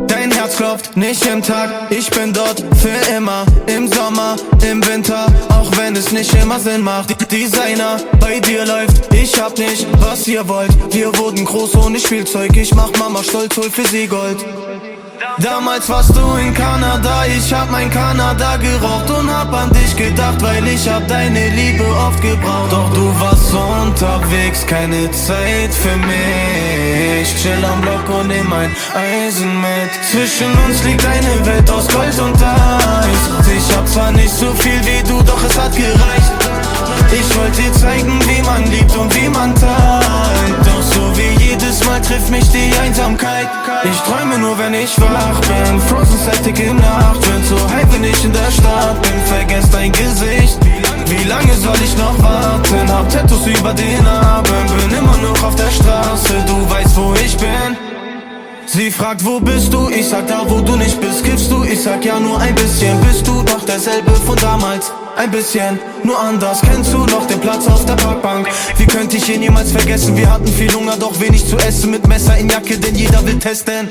Dein Herz klopft nicht jeden Tag, ich bin dort für immer. Im Sommer, im Winter, auch wenn es nicht immer Sinn macht. Designer, bei dir läuft, ich hab nicht, was ihr wollt. Wir wurden groß ohne Spielzeug, ich mach Mama stolz, hol für sie Gold. Damals warst du in Kanada, ich hab mein Kanada geraucht und hab an dich gedacht, weil ich hab deine Liebe oft gebraucht. Doch du warst unterwegs, keine Zeit für mich. Chill am Block und nehm mein Eisen mit. Zwischen uns liegt eine Welt aus Gold und Eis. Ich hab zwar nicht so viel wie du, doch es hat gereicht. Ich wollte dir zeigen, wie man liebt und wie man teilt. Doch so wie jedes Mal trifft mich die Einsamkeit. Ich träume nur, wenn ich wach bin. Frozen Celtic in Nacht. Bin so high, wenn ich in der Stadt bin. Vergesst dein Gesicht. Wie lange soll ich noch warten? Hab Tattoos über den Armen. Bin immer noch auf der Straße. Du weißt, wo ich bin. Sie fragt, wo bist du? Ich sag, da wo du nicht bist, kiffst du? Ich sag, ja, nur ein bisschen. Bist du doch derselbe von damals? Ein bisschen, nur anders. Kennst du noch den Platz auf der Parkbank? Wie könnte ich ihn jemals vergessen? Wir hatten viel Hunger, doch wenig zu essen. Mit Messer in Jacke, denn jeder will testen.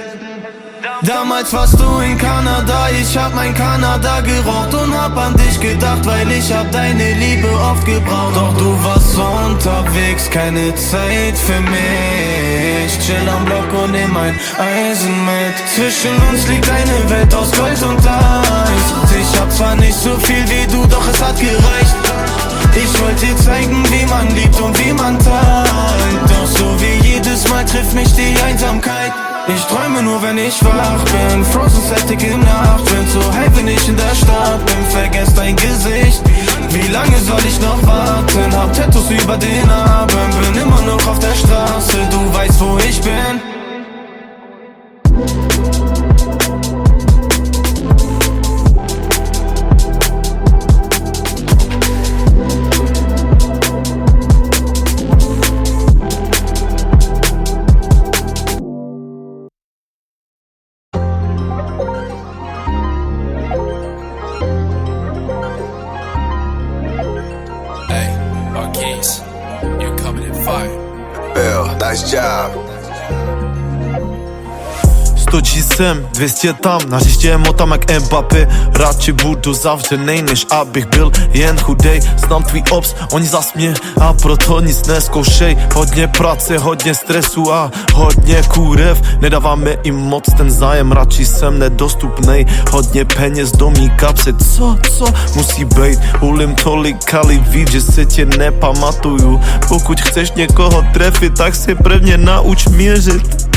Damals warst du in Kanada, ich hab mein Kanada geraucht und hab an dich gedacht, weil ich hab deine Liebe oft gebraucht. Doch du warst unterwegs, keine Zeit für mich. Chill am Block und nehm mein Eisen mit. Zwischen uns liegt eine Welt aus Gold und Eis. Ich hab zwar nicht so viel wie du, doch es hat gereicht. Ich wollte dir zeigen, wie man liebt und wie man teilt. Doch so wie jedes Mal trifft mich die Einsamkeit. Ich träume nur, wenn ich wach bin. Frozen Celtic in Nacht. Bin so high, wenn ich in der Stadt bin. Vergesst dein Gesicht. Wie lange soll ich noch warten? Hab Tattoos über den Armen. Bin immer noch auf der Straße. Du weißt, wo ich bin. Bill, nice job. 100 sem, 200 tam, na hřiště motám jak Mbappé. Radši budu zavřenej, než abych byl jen chudej. Znám tvý obs, oni zas mě a proto nic neskoušej. Hodně práce, hodně stresu a hodně kůrev. Nedáváme jim moc ten zájem, radši jsem nedostupnej. Hodně peněz do mý kapsy, co musí bejt. Hulím tolik kali víc, že se tě nepamatuju. Pokud chceš někoho trefit, tak si prvně nauč měřit.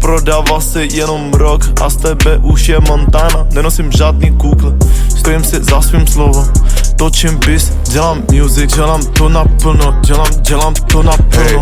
Prodával se jenom rok a z tebe už je Montana. Nenosím žádný kukle, stojím si za svým slovem. Točím bis, dělám music, dělám to naplno, dělám to naplno. Hey,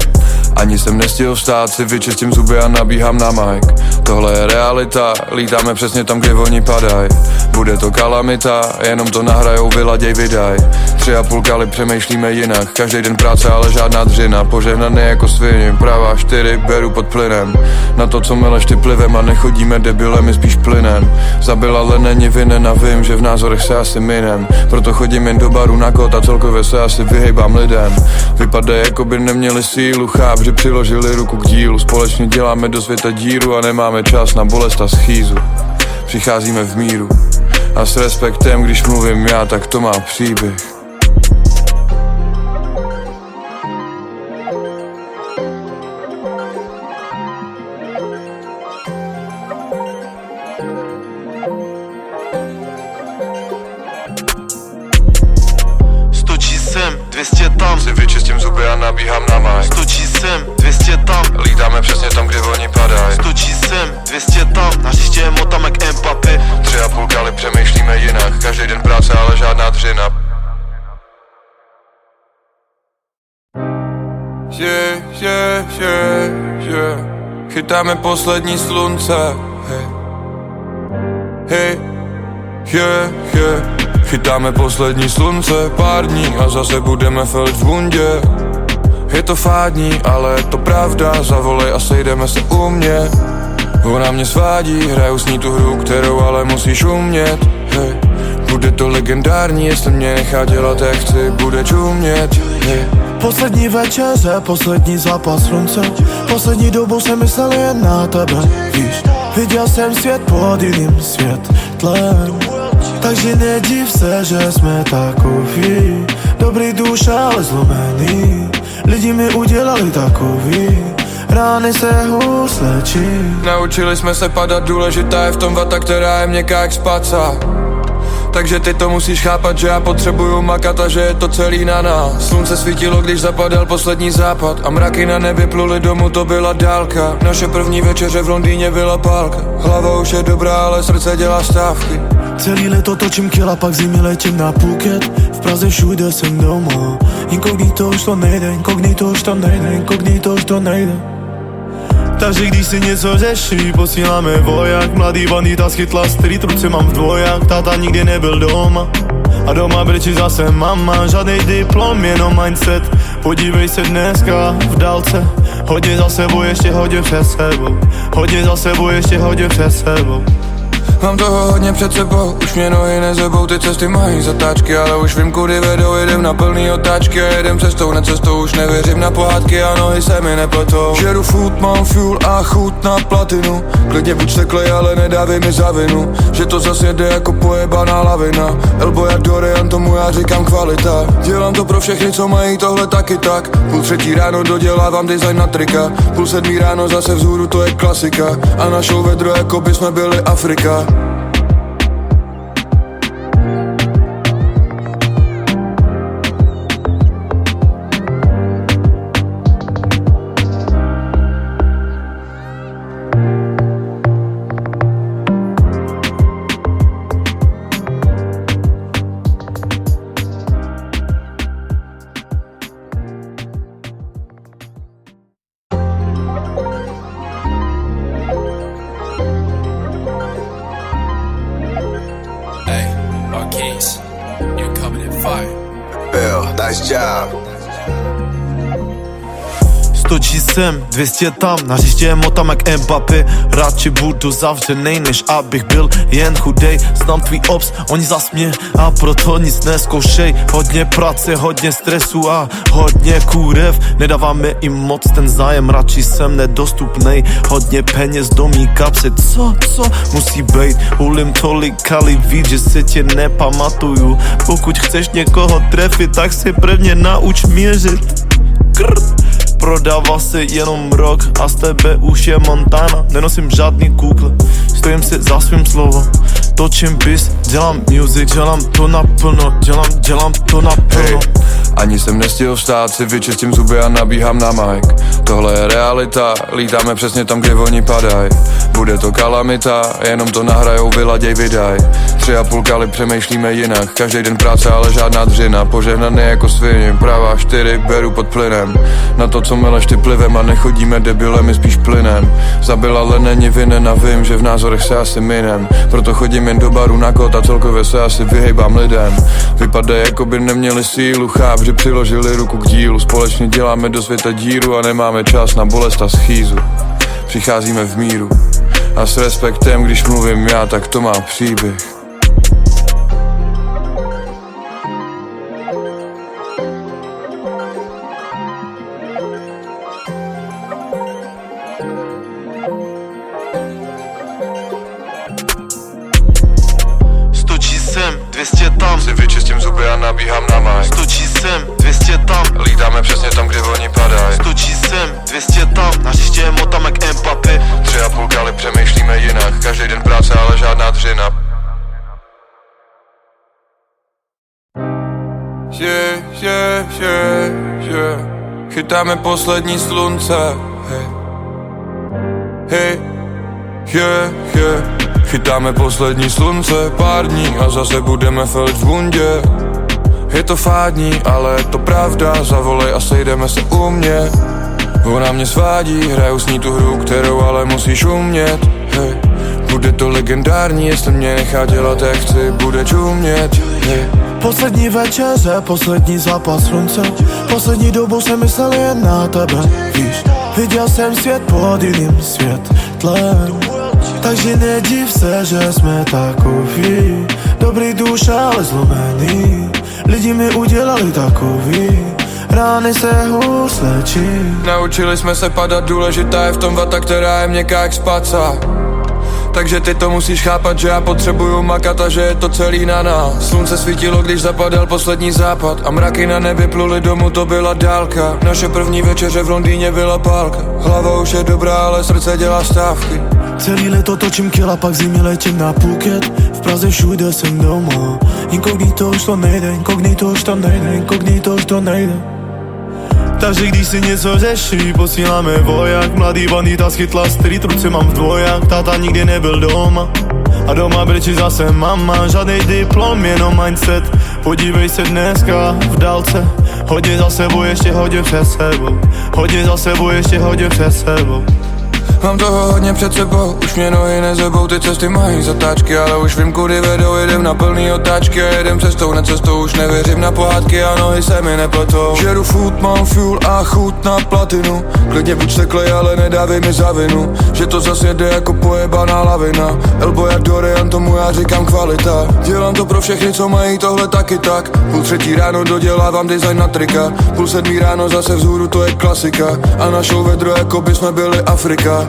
ani jsem nestihl vstát, si vyčistím zuby a nabíhám na mic. Tohle je realita, lítáme přesně tam, kde oni padaj. Bude to kalamita, jenom to nahrajou, vyladěj, vydaj. 3,5 kali přemýšlíme jinak, každý den práce, ale žádná dřina. Požehnaný jako svině, pravá 4, beru pod plynem. Na to, co meleš ty plivem a nechodíme debilem, my spíš plynem. Zabila, ale není vinen a vím, že v názorech se asi minem. Proto chodím jen do baru na kód a celkově se asi vyhejbám lidem. Vypadají, jako by neměli sílu, cháp, že přiložili ruku k dílu. Společně děláme do světa díru a nemáme čas na bolest a schýzu. Přicházíme v míru a s respektem, když mluvím já, tak to má příběh. Sem, 200 tam, Si vyčistím zuby a nabíhám na mic. 100 sem, 200 tam, Lítáme přesně tam, kde oni padaj. 100 sem, 200 tam, na hřiště motám jak Mbappé. 3,5 kali přemýšlíme jinak, každý den práce, ale žádná dřina. Chytáme poslední slunce. Chytáme poslední slunce, pár dní a zase budeme felit v bundě. Je to fádní, ale je to pravda, zavolej a sejdeme se u mě. Ona mě svádí, hraju s ní tu hru, kterou ale musíš umět. Hej. Bude to legendární, jestli mě nechá dělat jak chci, bude čumět. Hej. Poslední večeře, poslední zápas slunce. Poslední dobu jsem myslel jen na tebe, víš. Viděl jsem svět pod jiným světlem. Takže nediv se, že jsme takový. Dobrý duše, ale zlomený. Lidi mi udělali takový. Rány se hůř léčí. Naučili jsme se padat, důležitá je v tom vata, která je měkká jak spaca. Takže ty to musíš chápat, že já potřebuju makat a že je to celý na nás. Slunce svítilo, když zapadal poslední západ a mraky na nebi pluly domů, to byla dálka. Naše první večeře v Londýně byla pálka. Hlava už je dobrá, ale srdce dělá stávky. Celý leto točím kila, pak zimy letím na Phuket. V Praze všude jsem doma. Inkognito už to nejde, inkognito už to nejde, inkognito už to nejde. Takže když si něco řeší, posíláme voják. Mladý bandita schytla street, ruce mám v dvoják. Táta nikdy nebyl doma a doma brečí zase mama. Žádnej diplom, jenom mindset. Podívej se dneska v dálce. Hodně za sebou, ještě hodně před sebou. Hodně za sebou, ještě hodně před sebou. Mám toho hodně před sebou, už mě nohy nezebou, ty cesty mají zatáčky, ale už vím, kudy vedou, jedem na plný otáčky a jedem cestou, na cestou, už nevěřím na pohádky a nohy se mi nepletou. Žeru food, mám fuel a chut na platinu, klidně buď steklej, ale nedávej mi za vinu, že to zas jede jako pojebaná lavina. Elbow jak Dorian, tomu já říkám kvalita. Dělám to pro všechny, co mají tohle taky tak. 2:30 ráno dodělávám design na trika, 6:30 ráno zase vzhůru, to je klasika. A na show vedro, jako by jsme byli Afrika. 100G sem, 200 tam, na hřiště motám jak Mbappé. Radši budu zavřenej, než abych byl jen chudej. Znám tvý obs, oni zas mě a proto nic neskoušej. Hodně práce, hodně stresu a hodně kůrev. Nedáváme jim moc ten zájem, radši jsem nedostupnej. Hodně peněz do mý kapsy, co musí bejt. Hulím tolik kali víc, že se tě nepamatuju. Pokud chceš někoho trefit, tak si prvně nauč měřit. Prodával se jenom rok a z tebe už je Montana. Nenosím žádný kukle, stojím si za svým slovo. Točím bis, dělám music, dělám to naplno, dělám to naplno. Hey, ani jsem nestihl vstát, si vyčistím zuby a nabíhám na mic. Tohle je realita, lítáme přesně tam, kde oni padaj. Bude to kalamita, jenom to nahrajou, vyladěj, vydaj. 3,5 kali přemýšlíme jinak, každý den práce, ale žádná dřina. Požehnaný jako svině, pravá 4 beru pod plynem. Na to, co meleš ty plivem a nechodíme debilem, my spíš plynem. Zabila, ale není vinen a vím, že v názorech se asi minem. Proto chodím jen do baru na kód a celkově se asi vyhejbám lidem. Vypadá, jako by neměli sílu, cháp, že přiložili ruku k dílu. Společně děláme do světa díru a nemáme čas na bolest a schýzu. Přicházíme v míru a s respektem, když mluvím já, tak to má příběh. Sem, 200 tam, Si vyčistím zuby a nabíhám na mic. 100G sem, 200 tam, Lítáme přesně tam, kde oni padaj. 100G sem, 200 tam, na hřiště motám jak Mbappé. 3,5 kali přemýšlíme jinak, každý den práce, ale žádná dřina. Chytáme poslední slunce. Chytáme poslední slunce, pár dní a zase budeme felit v bundě. Je to fádní, ale je to pravda, zavolej a sejdeme se u mě. Ona mě svádí, hraju s ní tu hru, kterou ale musíš umět. Hej. Bude to legendární, jestli mě nechá dělat jak chci, bude čumět. Hej. Poslední večeře, poslední zápas slunce. Poslední dobu jsem myslel jen na tebe, víš. Viděl jsem svět pod jiným světlem. Takže nediv se, že jsme takový. Dobrý duše, ale zlomený. Lidi mi udělali takový. Rány se hůř léčí. Naučili jsme se padat, důležitá je v tom vata, která je měkká jak spaca. Takže ty to musíš chápat, že já potřebuju makat a že je to celý na nás. Slunce svítilo, když zapadal poslední západ a mraky na nebi pluly domů, to byla dálka. Naše první večeře v Londýně byla pálka. Hlava už je dobrá, ale srdce dělá stávky. Celý leto točím kila, pak zimy letím na Phuket. V Praze všude jsem doma. Inkognito už to nejde, inkognito už to nejde, inkognito už to nejde. Takže když si něco řeší, posíláme voják. Mladý bandita schytla street, ruce mám v dvoják. Táta nikdy nebyl doma a doma brečí zase mama. Žádnej diplom, jenom mindset. Podívej se dneska v dálce. Hodně za sebou, ještě hodně před sebou. Hodně za sebou, ještě hodně před sebou. Mám toho hodně před sebou, už mě nohy nezebou, ty cesty mají zatáčky, ale už vím, kudy vedou, jedem na plný otáčky a jedem cestou, na cestou, už nevěřím na pohádky a nohy se mi nepletou. Žeru food, mám fuel a chuť na platinu, klidně buď steklej, ale nedávej mi za vinu, že to zase jede jako pojebaná lavina. Elbow jak Dorian, tomu já říkám kvalita. Dělám to pro všechny, co mají tohle taky tak. 2:30 ráno dodělávám design na trika, 6:30 ráno zase vzhůru, to je klasika. A na show vedro, jako by jsme byli Afrika.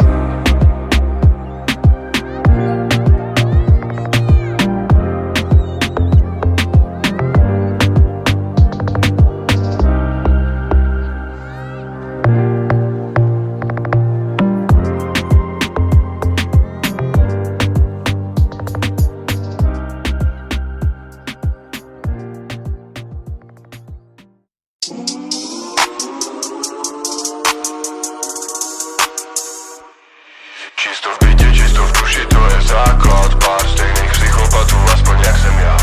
Čisto v bytě, čisto v duši, to je základ. Pár stejných psychopatů, aspoň jak jsem já.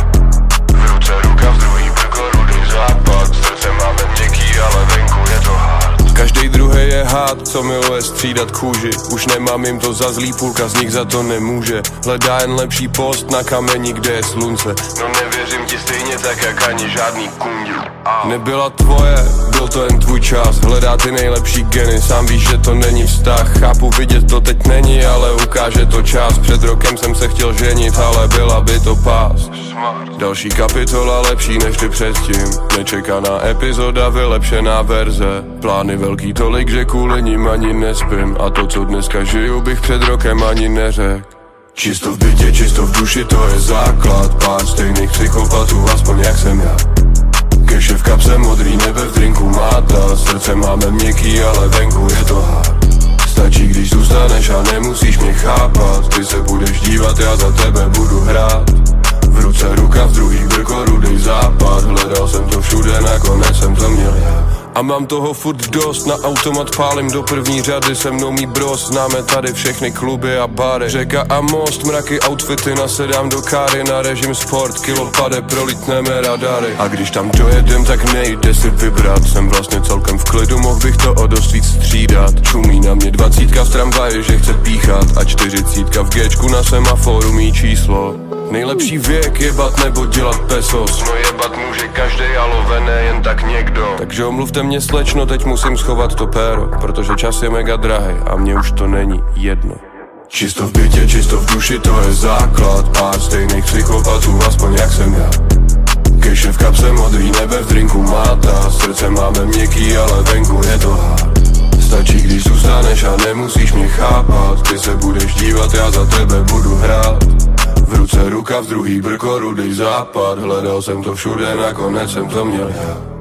V ruce ruka, v druhý brko, rudý západ. Srdce máme měkký, ale venku je to hard. Každý druhý je hád, co miluje je střídat kůži. Už nemám jim to za zlý, půlka z nich za to nemůže. Hledá jen lepší post na kameni, kde je slunce. No nevěřím ti stejně tak, jak ani žádný kundil. Nebyla tvoje, byl to jen tvůj čas. Hledá ty nejlepší geny, sám víš, že to není vztah. Chápu, vidět to teď není, ale ukáže to čas. Před rokem jsem se chtěl ženit, ale byla by to pás. Další kapitola lepší než ty předtím. Nečekaná epizoda, vylepšená verze. Plány velký tolik, že kvůli ním ani nespím. A to, co dneska žiju, bych před rokem ani neřekl. Čisto v bytě, čisto v duši, to je základ. Pár stejných psychopatů, aspoň jak jsem já. Keše v kapse, modrý nebe v drinku máta. Srdce máme měkký, ale venku je to hard. Stačí, když zůstaneš a nemusíš mě chápat. Ty se budeš dívat, já za tebe budu hrát. V ruce ruka, v druhý brko, rudý západ. Hledal jsem to všude, nakonec jsem to měl já. A mám toho furt dost, na automat pálím do první řady. Se mnou mý bros, známe tady všechny kluby a bary. Řeka a most, mraky, outfity, nasedám do káry. Na režim sport, kilo pade, prolítneme radary. A když tam dojedem, tak nejde si vybrat. Jsem vlastně celkem v klidu, mohl bych to o dost víc střídat. Čumí na mě 20 v tramvaji, že chce píchat. A 40 v Gčku na semaforu mý číslo. Nejlepší věk jebat nebo dělat pesos. No jebat může každej, ale ne jen tak někdo. Takže omluvte mě slečno, teď musím schovat to péro. Protože čas je mega drahej a mně už to není jedno. Čisto v bytě, čisto v duši, to je základ. Pár stejných psychopatů, aspoň jak jsem já. Keše v kapse, modrý nebe v drinku máta. Srdce máme měkký, ale venku je to hard. Stačí, když zůstaneš a nemusíš mě chápat. Ty se budeš dívat, já za tebe budu hrát. V ruce ruka, v druhý brko, rudý západ. Hledal jsem to všude, nakonec jsem to měl já.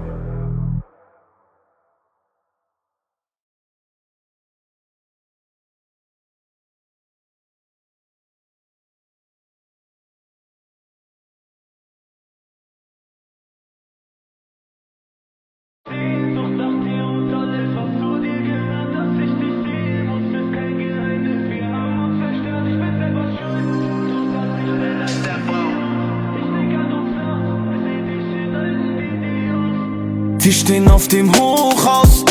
Wir stehen auf dem Hochhaus,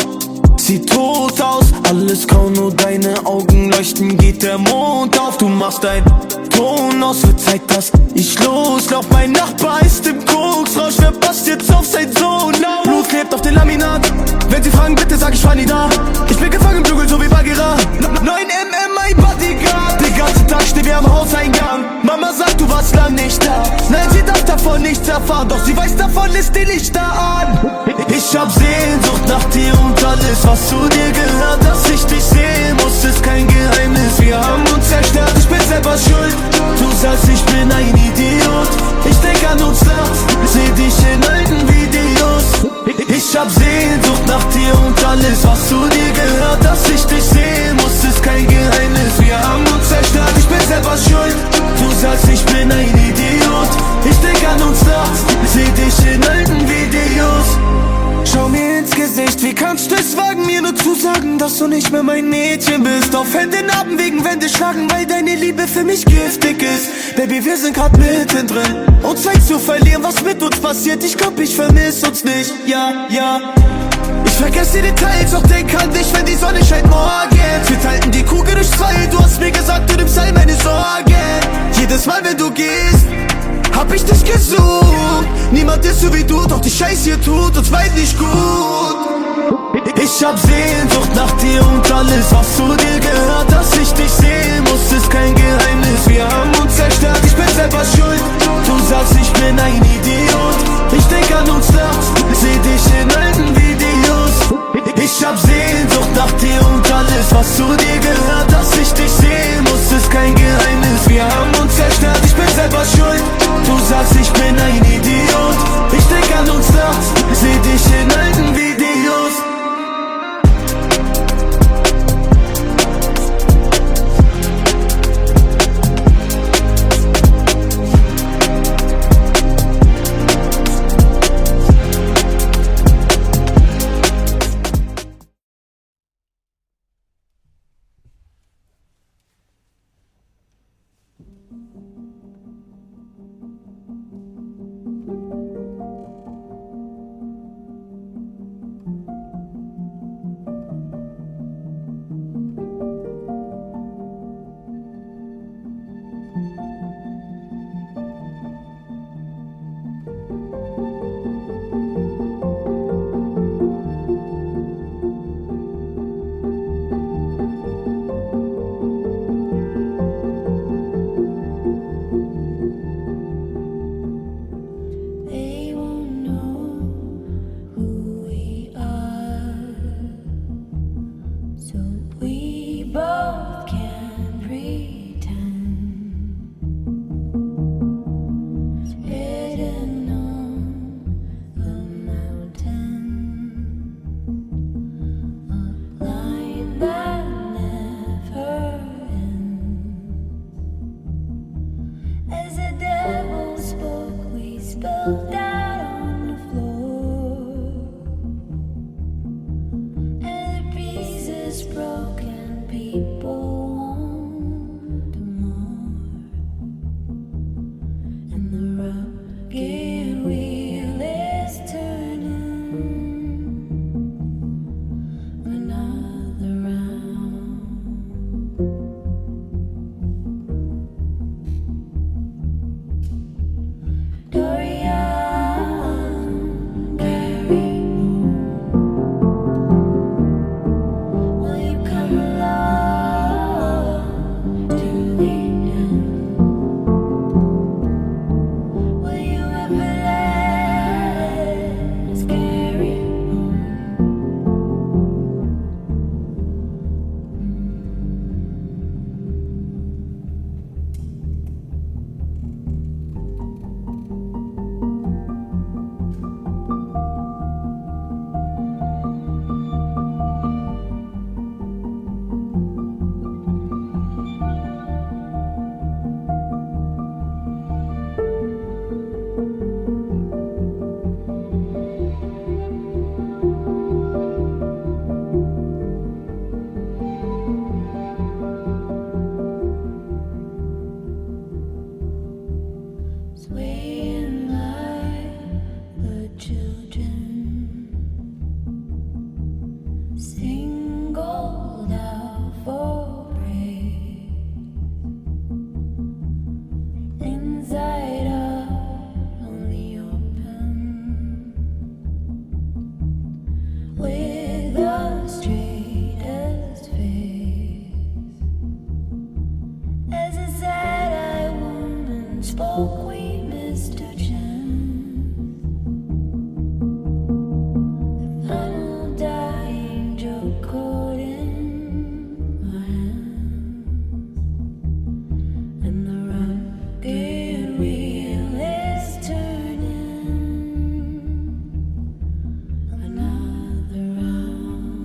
sieht tot aus, alles grau, nur deine Augen leuchten, geht der Mond auf. Du machst ein Ton aus, wird Zeit, dass ich loslauf. Mein Nachbar ist im Koksrausch, wer passt jetzt auf sein Sohn auf? Blut klebt auf den Laminat, wenn sie fragen, bitte sag ich war nie da. Ich bin gefangen im Dschungel, so wie Bagheera. 9mm, mein Bodyguard. Den ganzen Tag stehen wir am Hauseingang. Mama sagt, du warst lang nicht da. Nein, sie darf davon nichts erfahren, doch sie weiß davon, lässt die Lichter an. Ich hab Sehnsucht nach dir und alles, was zu dir gehört. Dass ich dich sehen muss, ist kein Geheimnis. Wir haben uns zerstört, ich bin selber schuld. Du sagst, ich bin ein Idiot. Ich denk an uns nachts, seh dich in alten Videos. Ich hab Sehnsucht nach dir und alles, was zu dir gehört. Dass ich dich sehen muss, ist kein Geheimnis. Wir haben uns zerstört, ich bin selber schuld. Du sagst, ich bin ein Idiot. Ich denk an uns nachts, seh dich in alten Videos. Schau mir ins Gesicht, wie kannst du es wagen, mir nur zu sagen, dass du nicht mehr mein Mädchen bist. Auf Händen haben wegen Wände schlagen, weil deine Liebe für mich giftig ist. Baby, wir sind grad mittendrin, und Zeit zu verlieren, was mit uns passiert. Ich glaub, ich vermiss uns nicht, ja, ja. Ich vergesse die Details, doch denk an dich, wenn die Sonne scheint morgen. Wir teilten die Kugel durch zwei, du hast mir gesagt, du nimmst all meine Sorgen. Jedes Mal, wenn du gehst, hab ich dich gesucht. Niemand ist so wie du, doch die Scheiß hier tut uns beiden nicht gut. Ich hab Sehnsucht nach dir und alles, was zu dir gehört. Dass ich dich sehen muss, ist kein Geheimnis. Wir haben uns zerstört, ich bin selber schuld. Du sagst, ich bin ein Idiot. Ich denk an uns nachts, seh dich in alten Videos. Ich hab Sehnsucht nach dir und alles, was zu dir gehört. Dass ich dich sehen muss, ist kein Geheimnis. Wir haben uns zerstört, ich bin selber schuld. Du sagst, ich bin ein Idiot. Ich denk an uns nachts, seh dich in alten Videos. choked out on the floor, and the breeze is broken. People want more, and the rugged wheel is turning another round. Dorian, carry on. Will you come along to the end? Will you ever let us carry on? Swaying like the children, singled out for praise, inside out on the open, with the straightest face, as a sad-eyed woman spoke. We missed a chance, the final dying joke caught in my hands, and the rugged wheel is turning another round.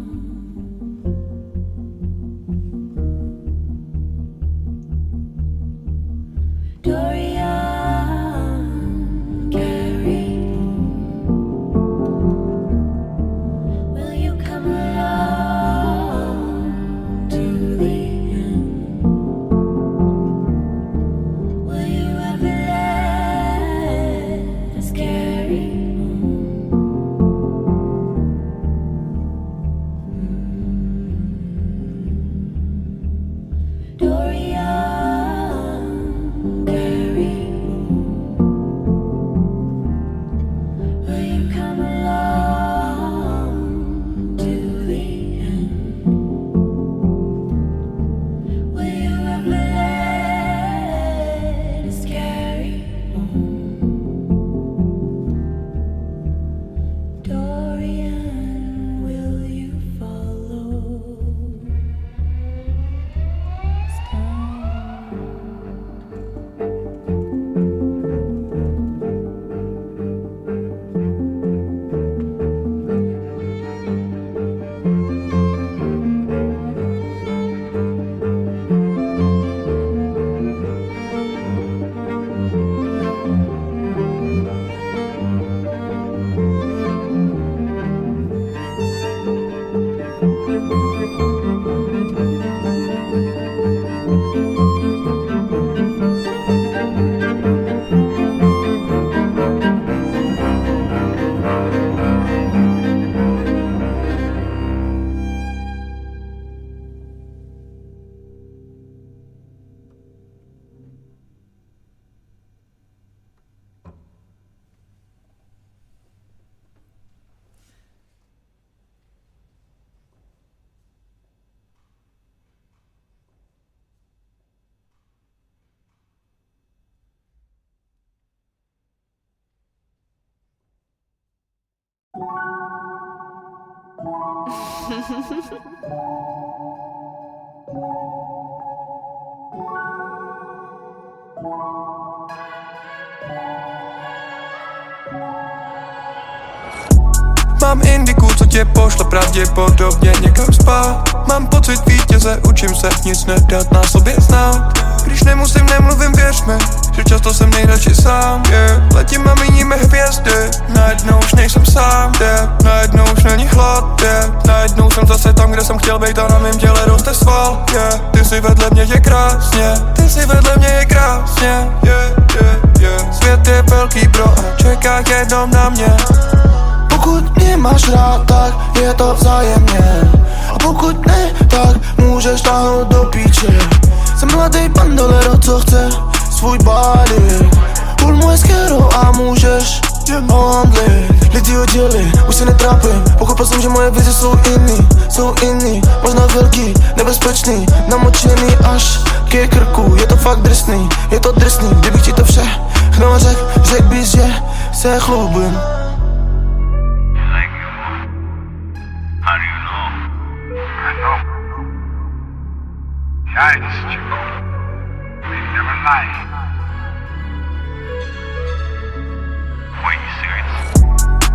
Dorian, carry on. Will you come along to the end? Will you ever let us carry on? Dorian, carry on. Will you come along to the end? Will you ever let us carry on? Dorian, will you follow? Mám indiku, co tě pošle pravděpodobně někam spát. Mám pocit vítěze, učím se nic nedat na sobě znát. Když nemusím, nemluvím, věř mi, že často jsem nejradši sám, yeah. Letím a míníme hvězdy, najednou už nejsem sám, yeah. Najednou už není hlad, yeah. Najednou jsem zase tam, kde jsem chtěl být a na mém těle roste sval, yeah. Ty si vedle mě je krásně, ty si vedle mě je krásně, yeah, yeah, yeah. Svět je velký bro a čeká jenom na mě. Pokud mě máš rád, tak je to vzájemně. A pokud ne, tak můžeš táhnout do píče. Jsem mladý bandolero, co chce svůj body. Půl moje skero a můžeš handlit. Lidi odděli, už se netrápím. Pochopil jsem, že moje vize jsou jiný. Možná velký, nebezpečný, namočený až ke krku. Je to fakt drsný, je to drsný. Kdybych ti to všechno řek bys, že se chlubím. How do you know? I know. Giants, Chico. They never lie. Why you serious?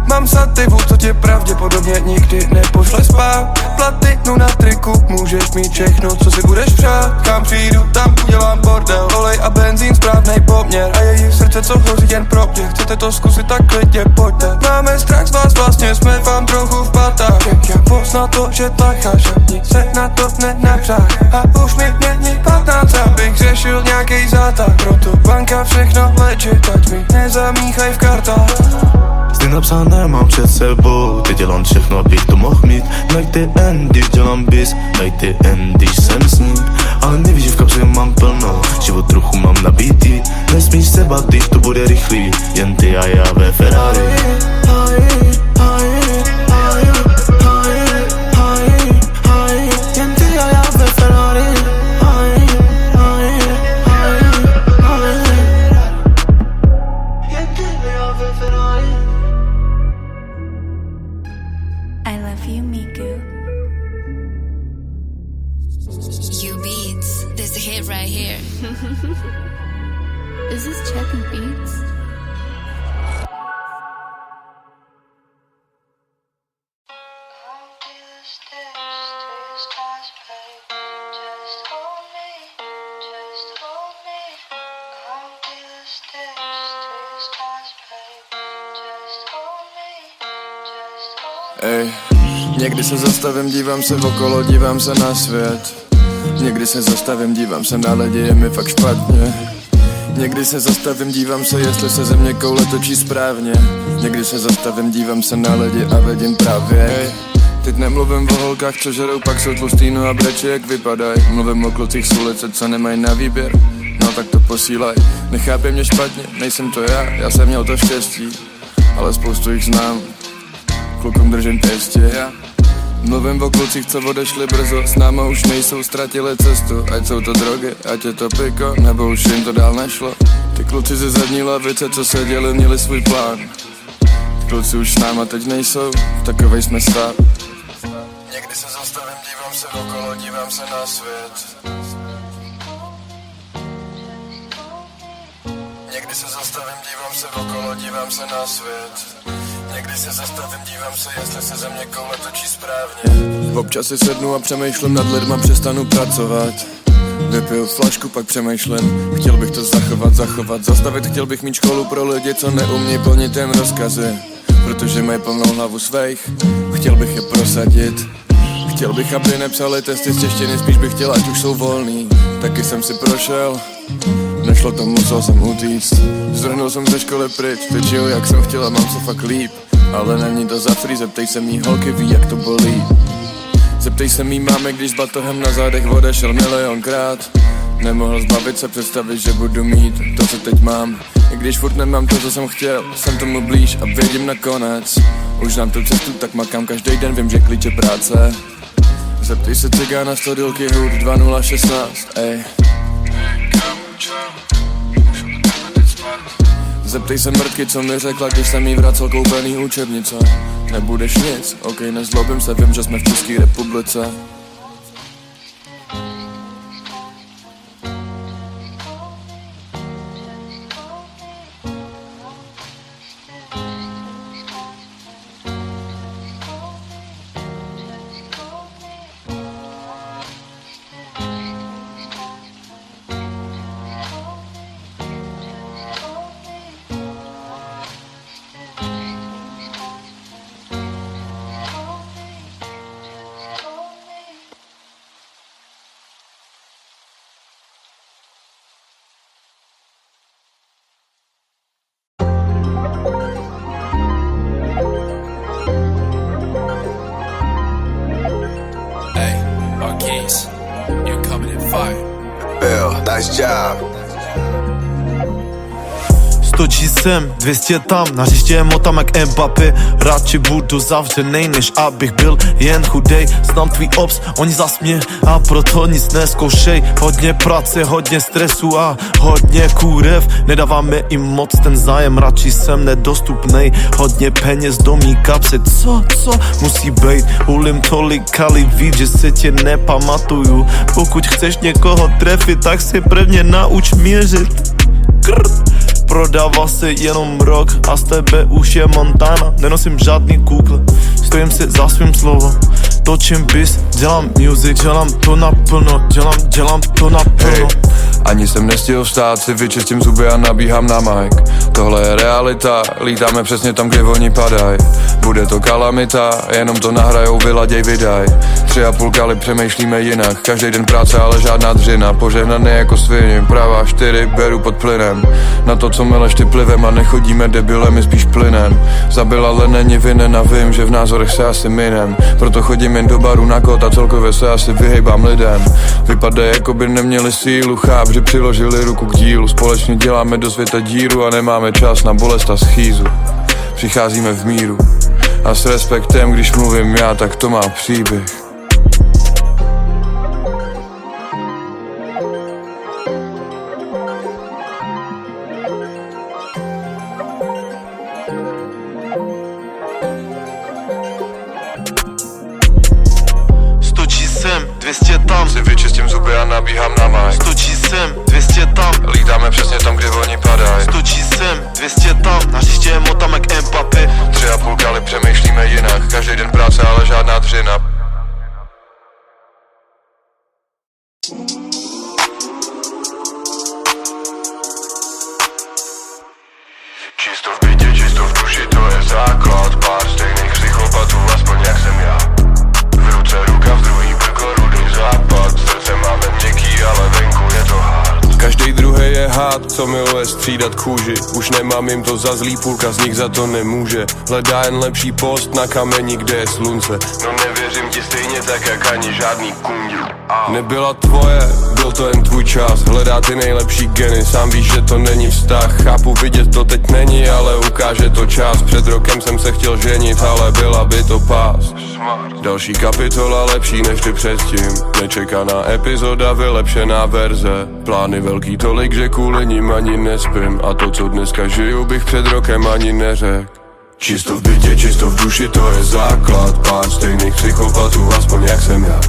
Mám sativu, co tě pravděpodobně nikdy nepošle spát. Platinu na triku, můžeš mít všechno, co si budeš přát. Kam přijdu, tam udělám bordel. Olej a benzín, správnej poměr. A její srdce, co hoří jen pro mě. Chcete to zkusit, tak klidně pojďte. Máme strach z vás, vlastně jsme vám trochu v patách. Jak poznat to, že tlacháš, ani se na to nenapřách. A už mi není 15, abych řešil nějakej zátah. Proto banka všechno léčit, ať mi nezamíchaj v kartách. Zde napsané mám před sebou, teď dělám všechno, abych to mohl mít. Like the end, když dělám bis, like the end, když jsem s ním. Ale nevíš, že v kapse mám plno, život trochu mám nabitý. Nesmíš se bát, když to bude rychlý, jen ty a já ve Ferrari. Jen ty a já ve Ferrari. Jen ty a já ve Ferrari. I love you, Miku. You Beats. This a hit right here. Is this Chucky Beats? Ej, někdy se zastavím, dívám se okolo, dívám se na svět. Někdy se zastavím, dívám se na lidi, je mi fakt špatně. Někdy se zastavím, dívám se, jestli se země koule točí správně. Někdy se zastavím, dívám se na lidi a vidím právě. Ej, teď nemluvím o holkách, co žerou, pak jsou tlustý, no a breči jak vypadaj. Mluvím o klucích z ulice, co nemají na výběr, no tak to posílaj. Nechápej mě špatně, nejsem to já jsem měl to štěstí, ale spoustu jich znám. Klukům držím pěstě, já mluvím o klucích, co odešli brzo, s náma už nejsou, ztratili cestu. Ať jsou to drogy, ať je to piko, nebo už jim to dál nešlo. Ty kluci ze zadní lavice, co seděli, měli svůj plán. Ty kluci už s náma teď nejsou, takovej jsme stav. Někdy se zastavím, dívám se okolo, dívám se na svět. Někdy se zastavím, dívám se okolo, dívám se na svět. Někdy se zastavím, dívám se, jestli se země koule točí správně. Občas si sednu a přemýšlím nad lidma, přestanu pracovat. Vypiju flašku, pak přemýšlím, chtěl bych to zachovat, zastavit. Chtěl bych mít školu pro lidi, co neumí plnit jen rozkazy, protože mají plnou hlavu svých. Chtěl bych je prosadit. Chtěl bych, aby nepsali testy z češtiny, spíš bych chtěl, ať už jsou volný. Taky jsem si prošel, nešlo to, musel jsem utíct. Zdrhnul jsem ze školy pryč, teď žiju jak jsem chtěl a mám se fakt líp. Ale není to za free, zeptej se mý holky, ví jak to bolí. Zeptej se mý máme, když s batohem na zádech odešel milionkrát. Nemohl zbavit se představit, že budu mít to, co teď mám. I když furt nemám to, co jsem chtěl, jsem tomu blíž a vědím nakonec. Už znám tu cestu, tak makám každý den, vím, že klíče práce. Zeptej se cigána z Todylky Hood 2016, ej. Zeptej se mrtky, co mi řekla, když jsem jí vracel koupený učebnice. Nebudeš nic, ok, nezlobím se, vím, že jsme v České republice. That's job. 100 G sem, 200 tam, na hřiště motám jak Mbappé. Radši budu zavřenej, než abych byl jen chudej. Znám tvý obs, oni zas mě a proto nic neskoušej. Hodně práce, hodně stresu a hodně kůrev. Nedáváme jim moc ten zájem, radši jsem nedostupnej. Hodně peněz do mý kapsy, co musí bejt. Hulím tolika lidí, že se tě nepamatuju. Pokud chceš někoho trefit, tak si prvně nauč měřit. Prodával se jenom rok a z tebe už je Montana. Nenosím žádný kukle, stojím si za svým slovo. Točím bis, dělám music, dělám to naplno, dělám to naplno. Hey, ani jsem nestihl vstát, si vyčistím zuby a nabíhám na mic. Tohle je realita, lítáme přesně tam, kde oni padaj. Bude to kalamita, jenom to nahrajou, vyladěj, vydaj. 3,5 kali přemýšlíme jinak, každý den práce, ale žádná dřina. Požehnaný jako svině, pravá 4 beru pod plynem. Na to, co meleš ty plivem a nechodíme debilem, my spíš plynem. Zabila, ale není vinen a vím, že v názorech se asi minem. Proto chodím jen do baru na kód a celkově se asi vyhejbám lidem. Vypadá, jako by neměli sílu, cháp, že přiložili ruku k dílu. Společně děláme do světa díru a nemáme čas na bolest a schýzu. Přicházíme v míru a s respektem, když mluvím já, tak to má příběh. Sem, 200 tam, Si vyčistím zuby a nabíhám na mic. 100 G sem, 200 tam, Lítáme přesně tam, kde oni padaj. 100 G sem, 200 tam, na hřiště motám jak Mbappé. 3,5 kali přemýšlíme jinak, každý den práce, ale žádná dřina. Čisto v bytě, čisto v duši, to je základ. Pár stejných psychopatů, aspoň jak jsem já. V ruce ruka, v druhý brko, rudý západ. Srdce máme měkký, ale venku je to hard. Každý druhý je hád, co miluje střídat kůži. Už nemám jim to za zlý, půlka z nich za to nemůže. Hledá jen lepší post na kameni, kde je slunce. No nevěřím ti stejně tak, jak ani žádný kundil. Nebyla tvoje, byl to jen tvůj čas. Hledá ty nejlepší geny, sám víš, že to není vztah. Chápu, vidět to teď není, ale ukáže to čas. Před rokem jsem se chtěl ženit, ale byla by to pás. Další kapitola lepší než ty předtím. Nečekaná epizoda, vylepšená verze. Plány velký tolik, že kvůli nim ani nespím. A to, co dneska žiju, bych před rokem ani neřekl. Čisto v bytě, čisto v duši, to je základ. Pár stejných psychopatů, aspoň jak jsem já.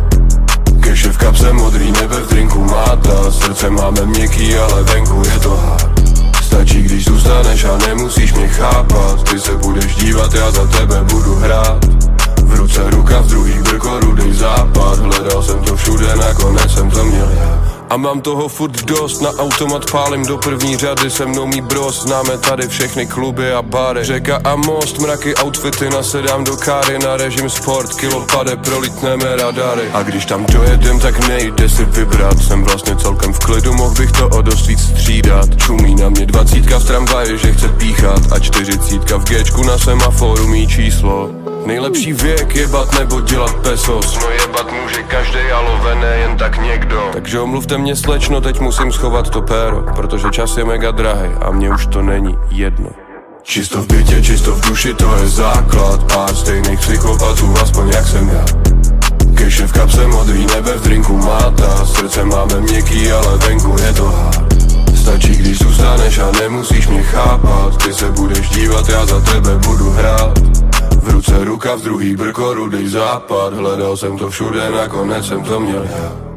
Keše v kapse, modrý nebe v drinku máta. Srdce máme měkký, ale venku je to hard. Stačí, když zůstaneš a nemusíš mě chápat. Ty se budeš dívat, já za tebe budu hrát. V ruce ruka, v druhý brko, rudý západ. Hledal jsem to všude, nakonec jsem to měl já. A mám toho furt dost, na automat pálím do první řady. Se mnou mý bros, známe tady všechny kluby a bary. Řeka a most, mraky, outfity, nasedám do káry. Na režim sport, kilo pade, prolítneme radary. A když tam dojedem, tak nejde si vybrat. Jsem vlastně celkem v klidu, mohl bych to o dost víc střídat. Čumí na mě 20 v tramvaji, že chce píchat. A 40 v Gčku na semaforu mý číslo. Nejlepší věk jebat nebo dělat pesos. No jebat může každej, ale ne jen tak někdo. Takže omluvte mě slečno, teď musím schovat to péro. Protože čas je mega drahý a mně už to není jedno. Čisto v bytě, čisto v duši, to je základ. Pár stejných psychopatů, aspoň jak jsem já. Keše v kapse, modrý nebe v drinku máta. Srdce máme měkký, ale venku je to hard. Stačí, když zůstaneš a nemusíš mě chápat. Ty se budeš dívat, já za tebe budu hrát. V ruce ruka, v druhý brko, rudý západ. Hledal jsem to všude, nakonec jsem to měl já.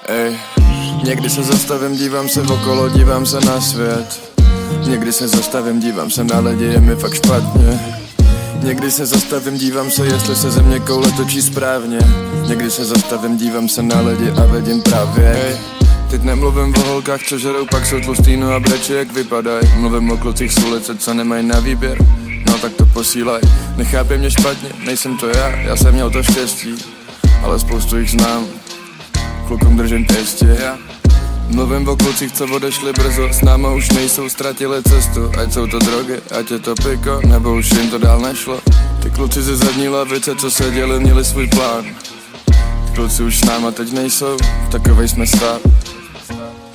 Ej, někdy se zastavím, dívám se okolo, dívám se na svět. Někdy se zastavím, dívám se na lidi, je mi fakt špatně. Někdy se zastavím, dívám se, jestli se země koule točí správně. Někdy se zastavím, dívám se na lidi a vidím právě. Ej, Teď nemluvím o holkách, co žerou, pak jsou tlustý, no a breči jak vypadaj. Mluvím o klucích z ulice, co nemají na výběr, no tak to posílaj. Nechápej mě špatně, nejsem to já jsem měl to štěstí, ale spoustu jich znám, klukům držím pěstě. Mluvím o klucích, co odešli brzo, s náma už nejsou, ztratili cestu. Ať jsou to drogy, ať je to piko, nebo už jim to dál nešlo. Ty kluci ze zadní lavice, co seděli, měli svůj plán. Kluci už s náma teď nejsou, takovej jsme stav.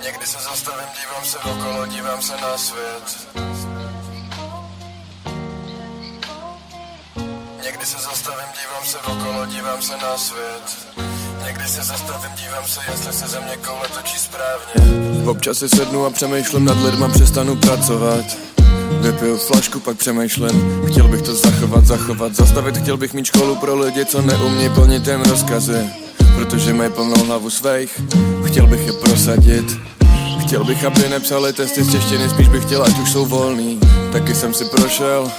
Někdy se zastavím, dívám se okolo, dívám se na svět. Někdy se zastavím, dívám se okolo, dívám se na svět. Někdy se zastavím, dívám se, jestli se ze mě koule točí správně. Občas si sednu a přemýšlím nad lidma, přestanu pracovat. Vypiju flašku, pak přemýšlím, chtěl bych to zachovat, zastavit. Chtěl bych mít školu pro lidi, co neumí plnit jen rozkazy, protože mají plnou hlavu svých. Chtěl bych je prosadit, chtěl bych, aby nepsali testy z češtiny, spíš bych chtěl, ať už jsou volný. Taky jsem si prošel,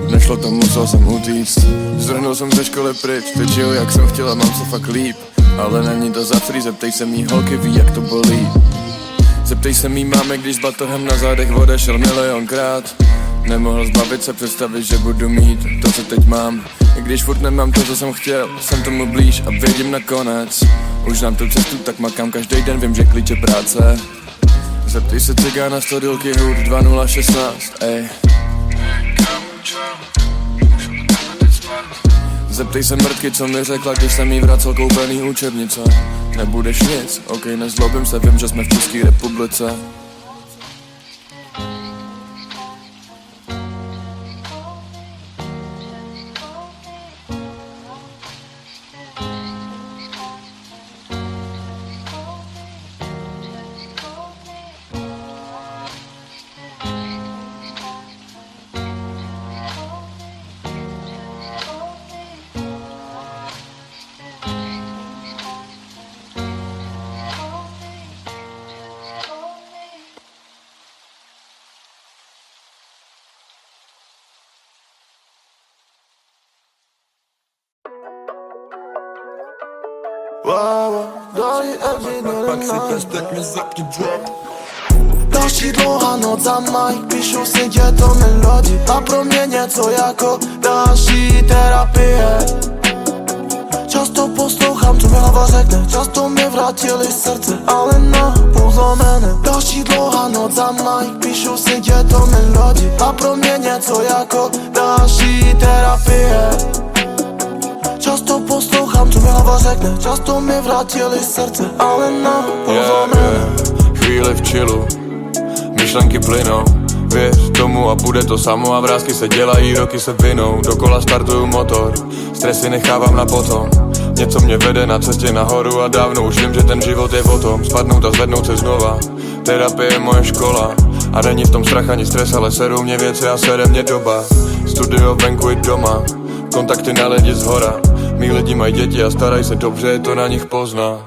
nešlo to, musel jsem utíct. Zdrhnul jsem ze školy pryč, teď žiju jak jsem chtěl a mám se fakt líp. Ale není to za free, zeptej se mý holky, ví jak to bolí. Zeptej se mý máme, když s batohem na zádech odešel milionkrát. Nemohl zbavit se představit, že budu mít to, co teď mám. I když furt nemám to, co jsem chtěl, jsem tomu blíž a vědím nakonec. Už znám tu cestu, tak makám každý den, vím, že klíče práce. Zeptej se cigána 100 dílky hud 2016, ej. Zeptej se mrtky, co mi řekla, když jsem jí vracel koupený učebnice. Nebudeš nic, ok, nezlobím se, vím, že jsme v České republice. Další dlouhá noc za Mike, píšu si děto melodii a pro mě něco jako další terapie. Často poslouchám, co mi hlava řekne, často mi vrátili srdce, ale na půl zlomené. Další dlouhá noc za Mike, píšu si děto melodii a pro mě něco jako další terapie. Často poslouchám, co mi hlava řekne, často mi vrátili srdce, ale na půl zlomené. Chvíli v chillu, myšlenky plynou, věř tomu a bude to samo a vrásky se dělají, roky se vinou, dokola startuju motor, stresy nechávám na potom. Něco mě vede na cestě nahoru a dávno už vím, že ten život je o tom spadnout a zvednout se znova. Terapie je moje škola a není v tom strach ani stres, ale serou mě věci a sere mě doba. Studio venku i doma, kontakty na lidi zhora. Mí lidi mají děti a starají se dobře, je to na nich pozná.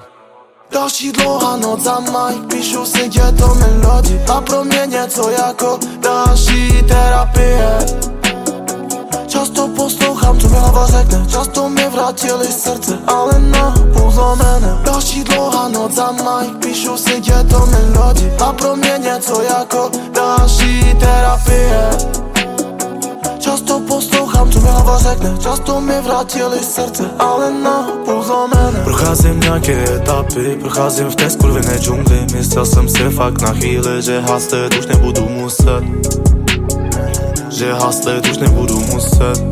Další dlouhá noc za Mike, píšu si děto melodii a pro mě něco jako další terapie. Často poslouchám, co mi hlava řekne, často mi vrátili srdce, ale na půl zlomené. Další dlouhá noc za Mike, píšu si děto melodii a pro mě něco jako další terapie. Často poslouchám, co mi hlava řekne, často mi vrátili srdce, ale na půl zlomené. Procházím nějaké etapy, procházím v té skurvené džungli. Myslel jsem si fakt na chvíli, že haslet už nebudu muset. Že haslet už nebudu muset.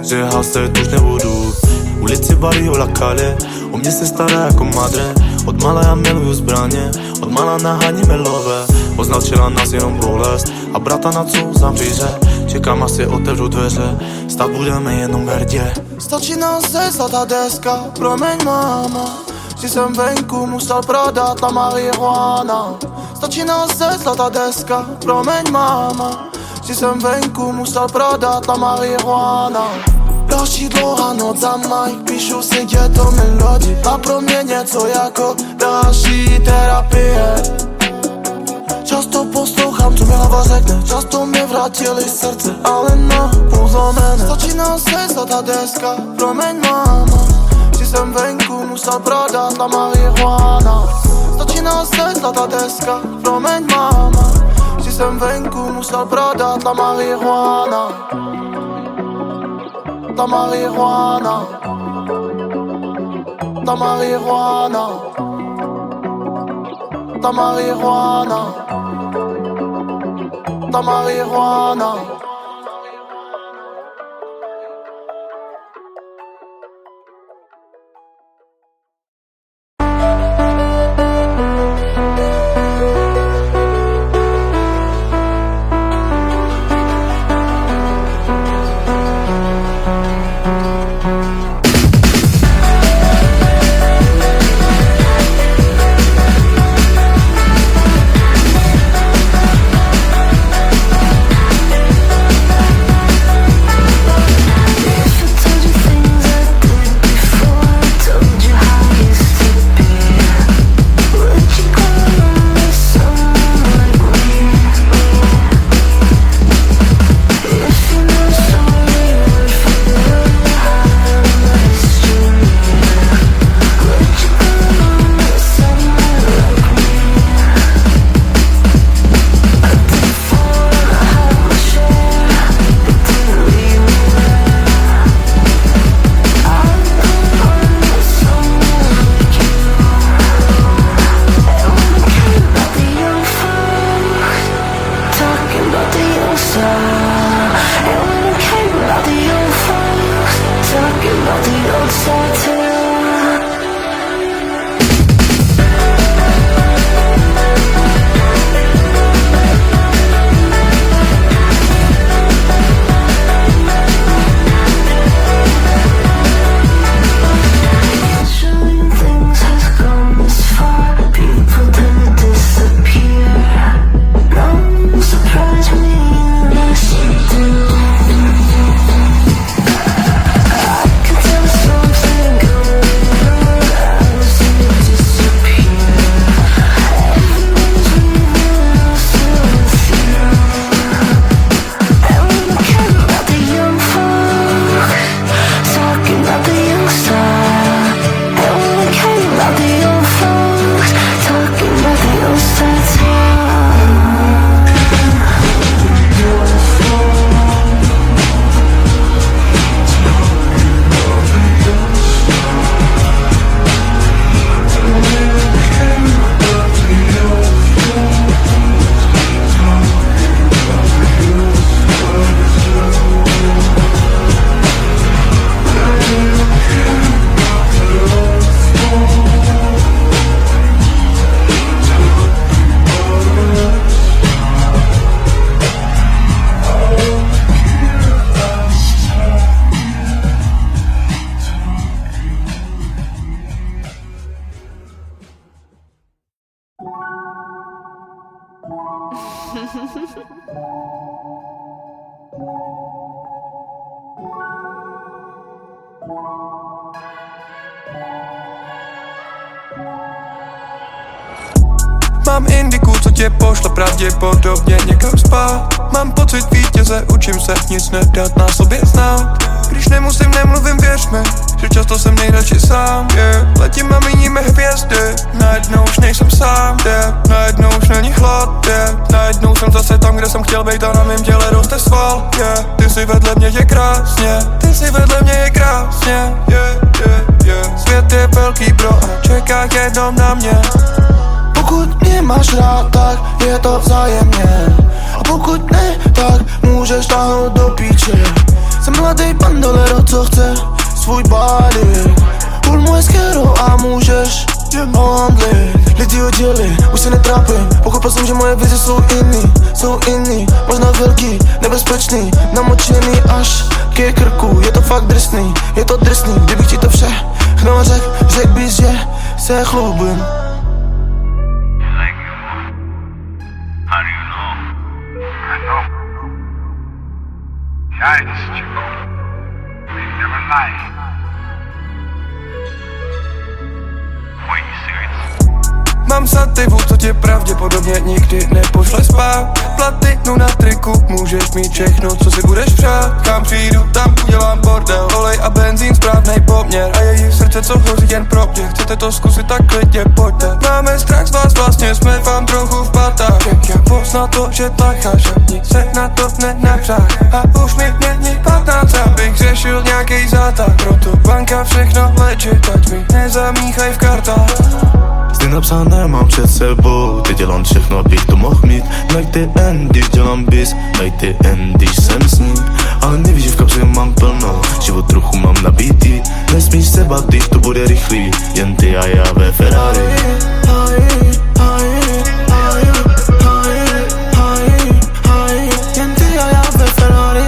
Že haslet už nebudu. Ulici Barrio La Calle, o mě se stará jako madre. Od mala já miluju zbraně, od mala naháníme love. Označila nás jenom bolest a brata na co zamříže. Čekám, asi otevřu dveře, stát budeme jenom hrdě. Stačí nám se zlatá deska, promiň máma, že jsem venku musel prodat la marihuana. Stačí nám se zlatá deska, promiň máma, že jsem venku musel prodat la marihuana. Další dlouhá noc za Mike, píšu si děto melodii a pro mě něco jako další terapie. Často poslouchám, co mi hlava řekne, často mi vrátili srdce, ale na půl zlomené. Stačí nám se zlatá deska, promiň máma, že jsem venku, musel prodat la marihuana. Stačí na 10 ta deska, promiň máma. Že jsem venku, musel prodat la marihuana. La marihuana. La marihuana. La marihuana. La marihuana. Mám indiku, co tě pošle pravděpodobně někam spát. Mám pocit vítěze, učím se nic nedat na sobě znát. Když nemusím, nemluvím, věř mi, že často jsem nejradši sám, yeah. Letím a míníme hvězdy, najednou už nejsem sám, yeah. Najednou už není hlad, yeah. Najednou jsem zase tam, kde jsem chtěl být a na mém těle roste sval, yeah. Ty si vedle mě, je krásně, ty si vedle mě, je krásně, yeah, yeah, yeah. Svět je velký, bro, a čeká jenom na mě. Pokud mě máš rád, tak je to vzájemně. A pokud ne, tak můžeš táhnout do píče. Jsem mladý bandolero, co chce svůj body. Půl moje skero a můžeš handlit. Lidi odděli, už se netrápím. Pochopil jsem, že moje vize jsou jiný. Možná velký, nebezpečný, namočený až ke krku. Je to fakt drsný, je to drsný. Kdybych ti to všechno řek bys, že se chlubím. Nice, Chico. They never lie. Wait, serious? Mám sativu, co tě pravděpodobně nikdy nepošle spát. Platinu na triku může můžeš mít všechno, co si budeš přát. Kam přijdu, tam udělám bordel, olej a benzín, správnej poměr. A její srdce, co hoří jen pro mě. Chcete to zkusit, tak klidně pojďte. Máme strach z vás, vlastně jsme vám trochu v patách. Jak já poznal to, že tlakáš a nic se na to nenapřách. A už mi není 15, abych řešil nějaký zátah. Proto banka všechno legit, ať mi nezamíchaj v kartách. Zde napsané mám před sebou, teď dělám všechno, abych to mohl mít. Like the end, když dělám bis, like the end, když jsem s ním. Ale nevíš, že v kapse mám plno, život trochu mám nabitý. Nesmíš se bát, když to bude rychlý, jen ty a já ve Ferrari. Jen ty a já ve Ferrari.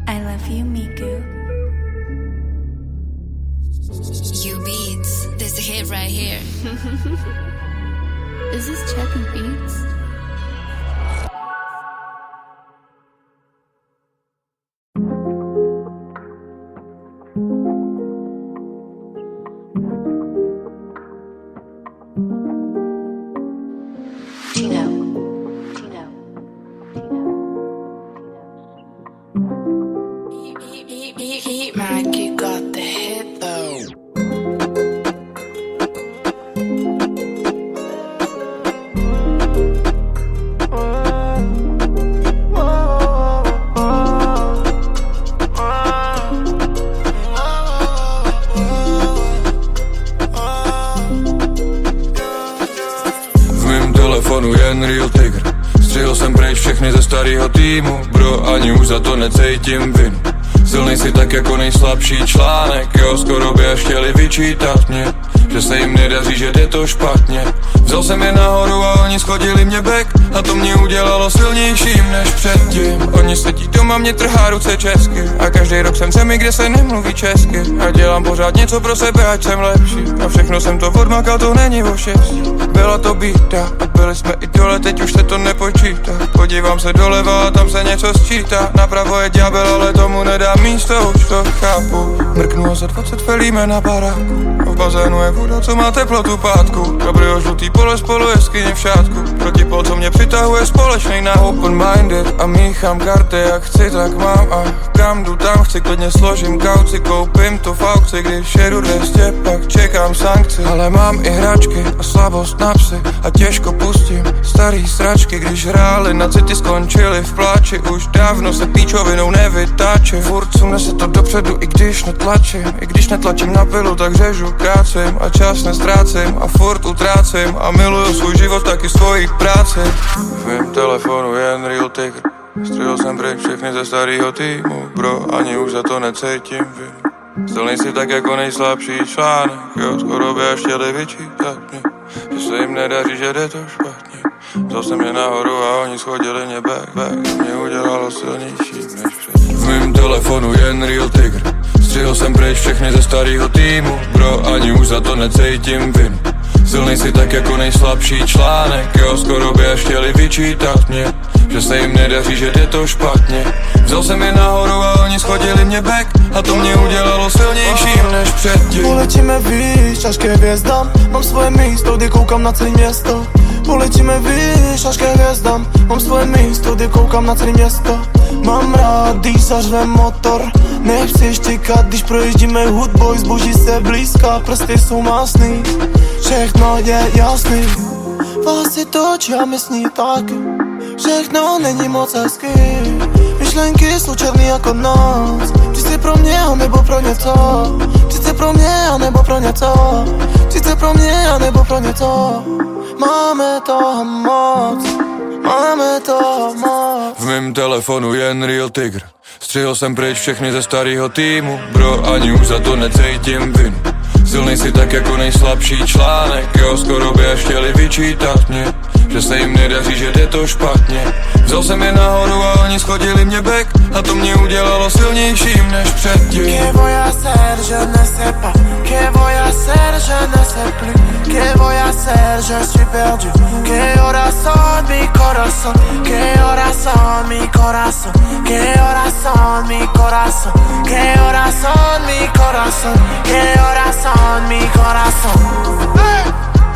I love you, Miku. You Beats. There's a hit right here. Is this Chucky Beats? Mikey got the hit though. V mým telefonu jen real Tigr. Střihl jsem pryč všechny ze starého týmu. Bro, ani už za to necítím vinu. Silnej si tak jako nejslabší článek. Jo, skoro by až chtěli vyčítat mě, že se jim nedaří, že jde to špatně. Vzal jsem je nahoru a oni schodili mě back. A to mě udělalo silnějším než předtím. Oni sedí doma, mě trhá ruce česky. A každý rok jsem zemi, kde se nemluví česky. A dělám pořád něco pro sebe, ať jsem lepší. A všechno jsem to odmakal, to není o štěstí. Byla to bída a byli jsme i dole, teď už se to nepočítá. Podívám se doleva a tam se něco sčítá. Napravo je ďábel, ale tomu nedá místo, už to chápu. Mrknu a za 20 felíme na baráku. A v bazénu je voda, co má teplotu pátku. Kabrio žlutý pole spolu jeskyně v šátku. Protipol, co mě přitahuje, společnej na open-minded. A míchám karty, jak chci, tak mám. A kam jdu, tam chci, klidně složím kauci. Koupím to v aukci, když jedu 200, pak čekám sankci. Ale mám i hračky a slabost na psy. A těžko pustím starý sračky. Když hráli na city, skončili v pláči. Už dávno se píčovinou nevytáčím. Furt sune se to dopředu, i když netlačím. I když netlačím na pilu, tak řežu, krácím. A čas nestrácím a furt utrácím. A miluju svůj život, taky svoji práci. V mém telefonu jen real Tigr. Střihl jsem pryč všechny ze starého týmu. Bro, ani už za to necítím vinu. Silnej si tak jako nejslabší článek. Jo, skoro by až chtěli vyčítat mě, že se jim nedaří, že jde to špatně. Vzal jsem je nahoru a oni schodili mě back. Mě udělalo silnější než předtím. V mém telefonu jen real Tigr. Střihl jsem pryč všechny ze starého týmu. Bro, ani už za to necítím vinu. Silnej si tak jako nejslabší článek. Jo, skoro by až chtěli vyčítat mě, že se jim nedaří, že jde to špatně. Vzal jsem je nahoru a oni schodili mě back. A to mě udělalo silnějším než předtím. Poletíme výš až ke hvězdám. Mám svoje místo, kdy koukám na celé město. Poletíme výš až ke hvězdám. Mám svoje místo, kdy koukám na celé město. Mám rád, když zařve motor. Nechci štěkat, když projíždíme hudbou. Zboží se blízká, prsty jsou másný. Všechno je jasný. Vlasy točí a my s ní taky. Všechno není moc hezký. Myšlenky jsou černý jako noc. Přijď pro mě, anebo pro něco. Přijď pro mě, anebo pro něco. Přijď pro mě, anebo pro něco. Máme toho moc. Máme toho moc. V mém telefonu jen real Tigr. Střihl jsem pryč všechny ze starého týmu. Bro, ani už za to necítím vinu. Silnej si tak jako nejslabší článek. Jo, skoro by až chtěli vyčítat mě, že se jim nedaří, že jde to špatně. Vzal jsem je nahoru a oni schodili mě back. A to mě udělalo silnějším než předtím. Que voy a hacer, je ne sais pas. Que voy a hacer, je ne sais plus. Que voy a hacer, je suis perdu. Que horas son mi corazón. Que horas son mi corazón. Que horas son mi corazón. Que horas son mi corazón. corazón, que corazón, mi corazón.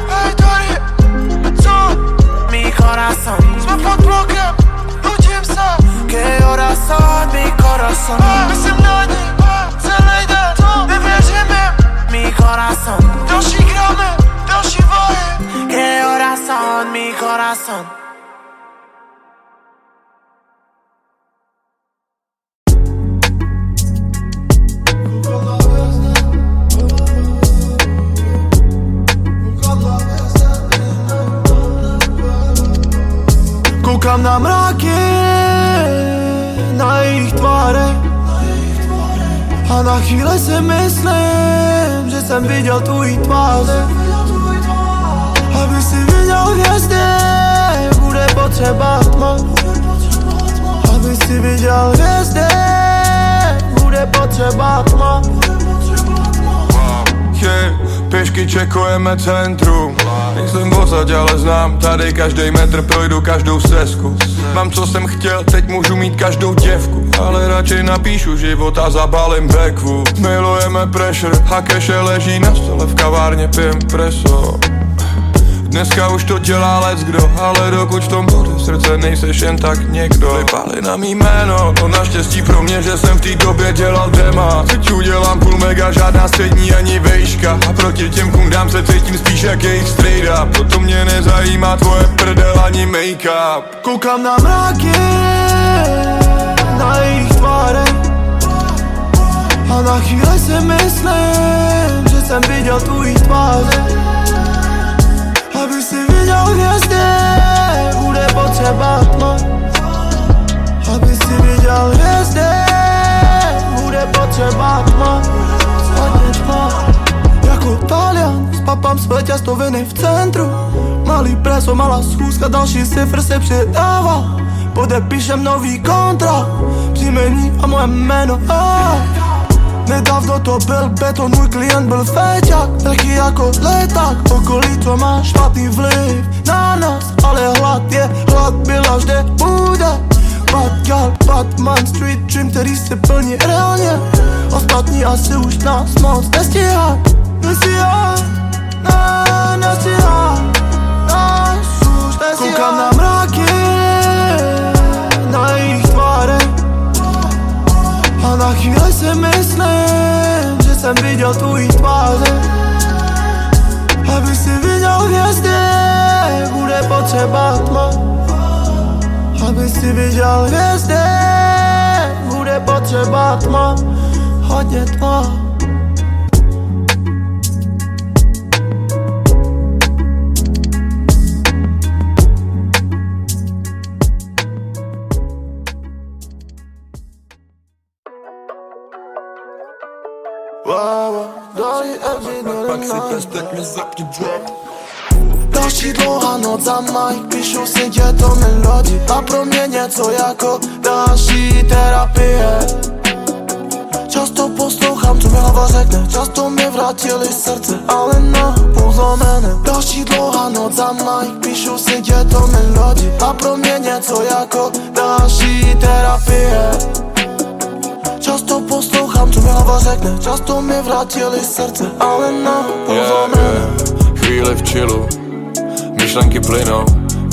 Hey, Tori, co? Mi corazón. Jsme pod blokem, nutím se. Que corazón, mi corazón. Myslím na ní, celý den, nevěřím jim. Mi corazón. Další gramy, další váhy. Que corazón, mi corazón. Koukám na mraky, na jejich tváře a na chvíli si myslím, že jsem viděl tvůj tváře. Aby si viděl hvězdy, bude potřeba tma. Aby si viděl hvězdy, bude potřeba tma. Pěšky čekujeme centrum. Nejsem vozať, ale znám tady každý metr, projdu každou stezku. Mám co jsem chtěl, teď můžu mít každou děvku, ale radši napíšu život a zabalím bekvu. Milujeme pressure a keše leží na stole, v kavárně pijem preso. Dneska už to dělá leckdo, ale dokud v tom bude srdce, nejseš jen tak někdo. Vypali na mý jméno, to naštěstí pro mě, že jsem v té době dělal dema. Teď udělám půl mega, žádná střední ani vejška. A proti těm kundám se cítím spíš jak jejich strejda. Proto mě nezajímá tvoje prdel ani make-up. Koukám na mraky, na jejich tváře a na chvíli si myslím, že jsem viděl tvůj tváře. Aby si viděl hvězdy, bude potřeba tma. Aby si viděl hvězdy, bude potřeba tma. Hodně tma. Jako Talian, spapám své těstoviny v centru. Malý preso, malá schůzka, další cifr se přidává. Podepíšem nový kontrakt, příjmení a moje jméno. Nedávno to byl beton, můj klient byl feťák. Taky jako leták, okolí to má špatný vliv na nás. Ale hlad byla vždy bude. Bad girl, Batman, street dream, který se plní reálně. Ostatní asi už nás moc nestíhá. Nestíhá, nás už nestíhá. Koukám na mraky, na jejich tváře a na chvíli si myslím, že jsem viděl tvůj tváře. Aby si viděl hvězdy, bude potřeba tma. Aby si viděl hvězdy, bude potřeba tma. Hodně tma. Další dlouhá noc za Mike, píšu si těto melodii. A pro mě něco jako další terapie. Často poslouchám, co mi hlava řekne. Často mi vrátili srdce, ale na půl zlomené. Další dlouhá noc za Mike, píšu si těto melodii. A pro mě něco jako další terapie. Často poslouchám, co mi hlava řekne. Často mi vrátili srdce, ale na půl zlomené. Chvíli v chillu, myšlenky plynou.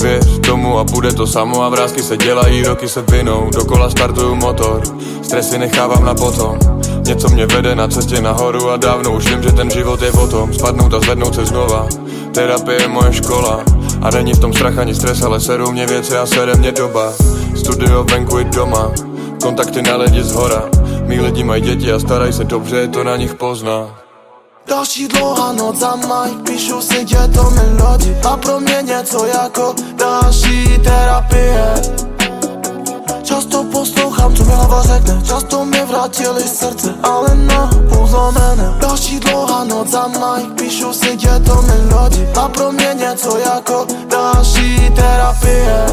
Věř tomu a bude to samo a vrásky se dělají, roky se vinou. Dokola startuju motor, stresy nechávám na potom. Něco mě vede na cestě nahoru a dávno už vím, že ten život je o tom. Spadnout a zvednout se znova, terapie je moje škola. A není v tom strach ani stres, ale serou mě věci a sere mě doba. Studio venku i doma, kontakty na lidi zhora. Mí lidi mají děti a starají se dobře, je to na nich poznat. Další dlouhá noc za Mike, píšu si těto melodii. A pro mě něco jako další terapie. Často poslouchám, co mi hlava řekne. Často mi vrátili srdce, ale na půl zlomené. Další dlouhá noc za Mike, píšu si těto melodii. A pro mě něco jako další terapie.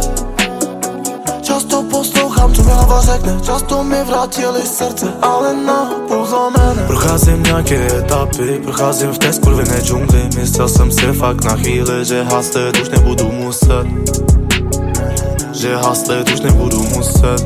Často poslouchám, co mi hlava řekne. Často mi vrátili srdce, ale na půl zlomené. Procházím nějaké etapy, procházím v té skurvené džungli. Myslel jsem si fakt na chvíli, že haslet už nebudu muset. Že haslet už nebudu muset.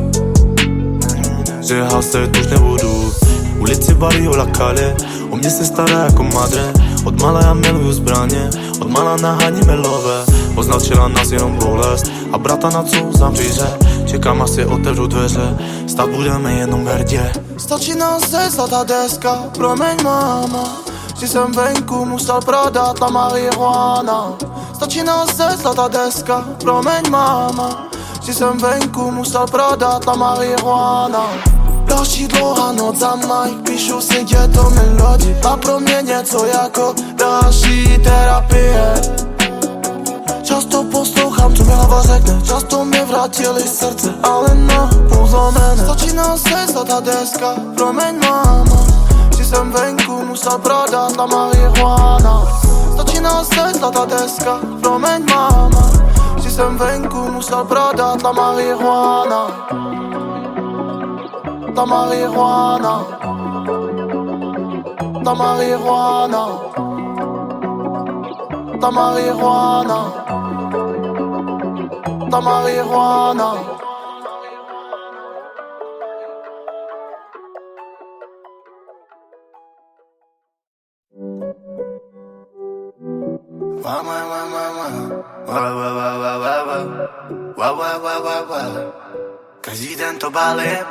Že haslet už nebudu. Ulici Barrio La Calle, o mě se stará jako madre. Od mala já miluju zbraně, od mala naháníme lové. Označila nás jenom bolest a brata na co zamříře. Čekám asi otevřu dveře, stát budeme jenom hrdě. Stačí nám se zlatá deska, promiň máma, že jsem venku musel prodat la marihuana. Stačí nám se zlatá deska, promiň máma, že jsem venku musel prodat la marihuana. Další dlouhá noc za mnou, píšu si děto melodii a pro mě něco jako další terapie. Často poslouchám, co mi hlava řekne, často mi vrátili srdce, ale na pozlomené. Stačí nám se zlatá deska, promiň máma, že jsem venku musel prodat la marihuana. Stačí nám se zlatá deska, promiň máma, že jsem venku musel prodat la marihuana. La marihuana, la marihuana, la marihuana, la marihuana. Každý den to balím.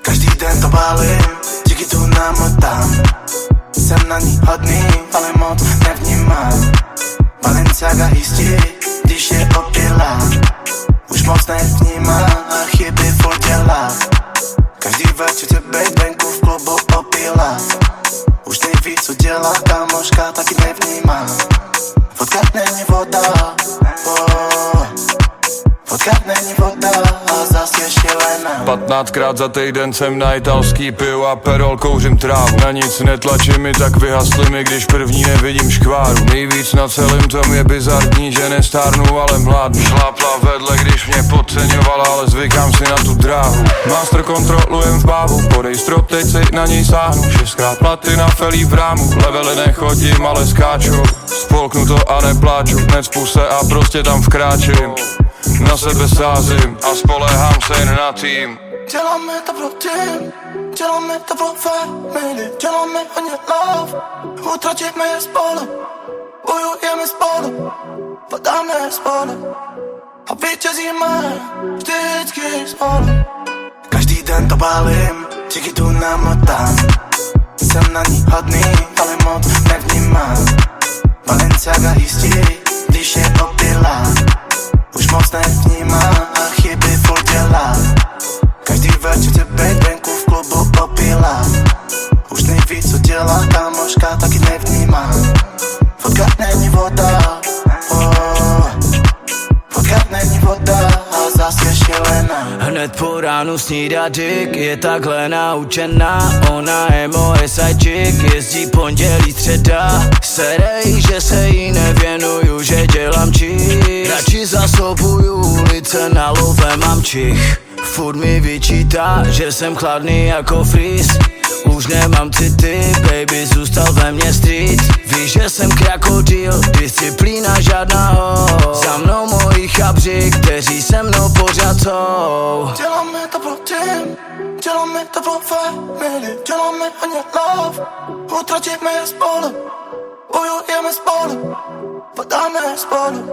Každý den to balím, díky tu namotám. Jsem na ní hodný, ale moc nevnímám. Balenciaga jistí, když je opilá. Už moc nevnímá a chyby furt dělá. Každý večer chce být venku v klubu opilá. Už neví, co dělá, kamoška taky nevnímá. Vodka není voda, vodka není voda a zas je šílená. 15krát za týden jsem na italský pivo a perol kouřím trávu. Na nic netlačím mi, tak vyhasli mi, když první nevidím škváru. Nejvíc na celém tom je bizarní, že nestárnu, ale mládnu. Šlápla vedle, když mě podceňovala, ale zvykám si na tu dráhu. Master kontrolujem v bávu, podej strop, teď si na něj sáhnu. 6krát platina, felí v rámu, levely nechodím, ale skáču. Spolknu to a nepláču, necpu se a prostě tam vkráčím. Na sebe sázím a spolehám se jen na tým. Děláme to pro tým, děláme to pro family, děláme hodně love, utratíme je spolu, bojujeme spolu, padáme spolu a vítězíme vždycky spolu. Každý den to balím, díky tu namotám. Jsem na ní hodný, ale moc nevnímám. Balenciaga jistí, když je opilá. Už moc nevnímá a chyby furt dělá. Každý večer chce být venku v klubu opilá. Už neví, co dělá, kamoška taky nevnímá. Vodka není voda, vodka není voda a zas je šílená. Hned po ránu snídá dick, je takhle naučená. Ona je moje sidechick, jezdí pondělí středa. Serej, že se jí nevěnuju, že dělám čich. Radši zasobuju ulice, na love mám čich. Furt mi vyčítá, že jsem chladný jako freeze. Už nemám city, baby, zůstal ve mně street. Víš, že jsem krokodýl, disciplína žádná ho. Za mnou moji chabři, kteří se mnou pořád jsou. Děláme to pro tým, děláme to pro family, děláme hodně love, utratíme je spolu, bojujeme spolu, padáme spolu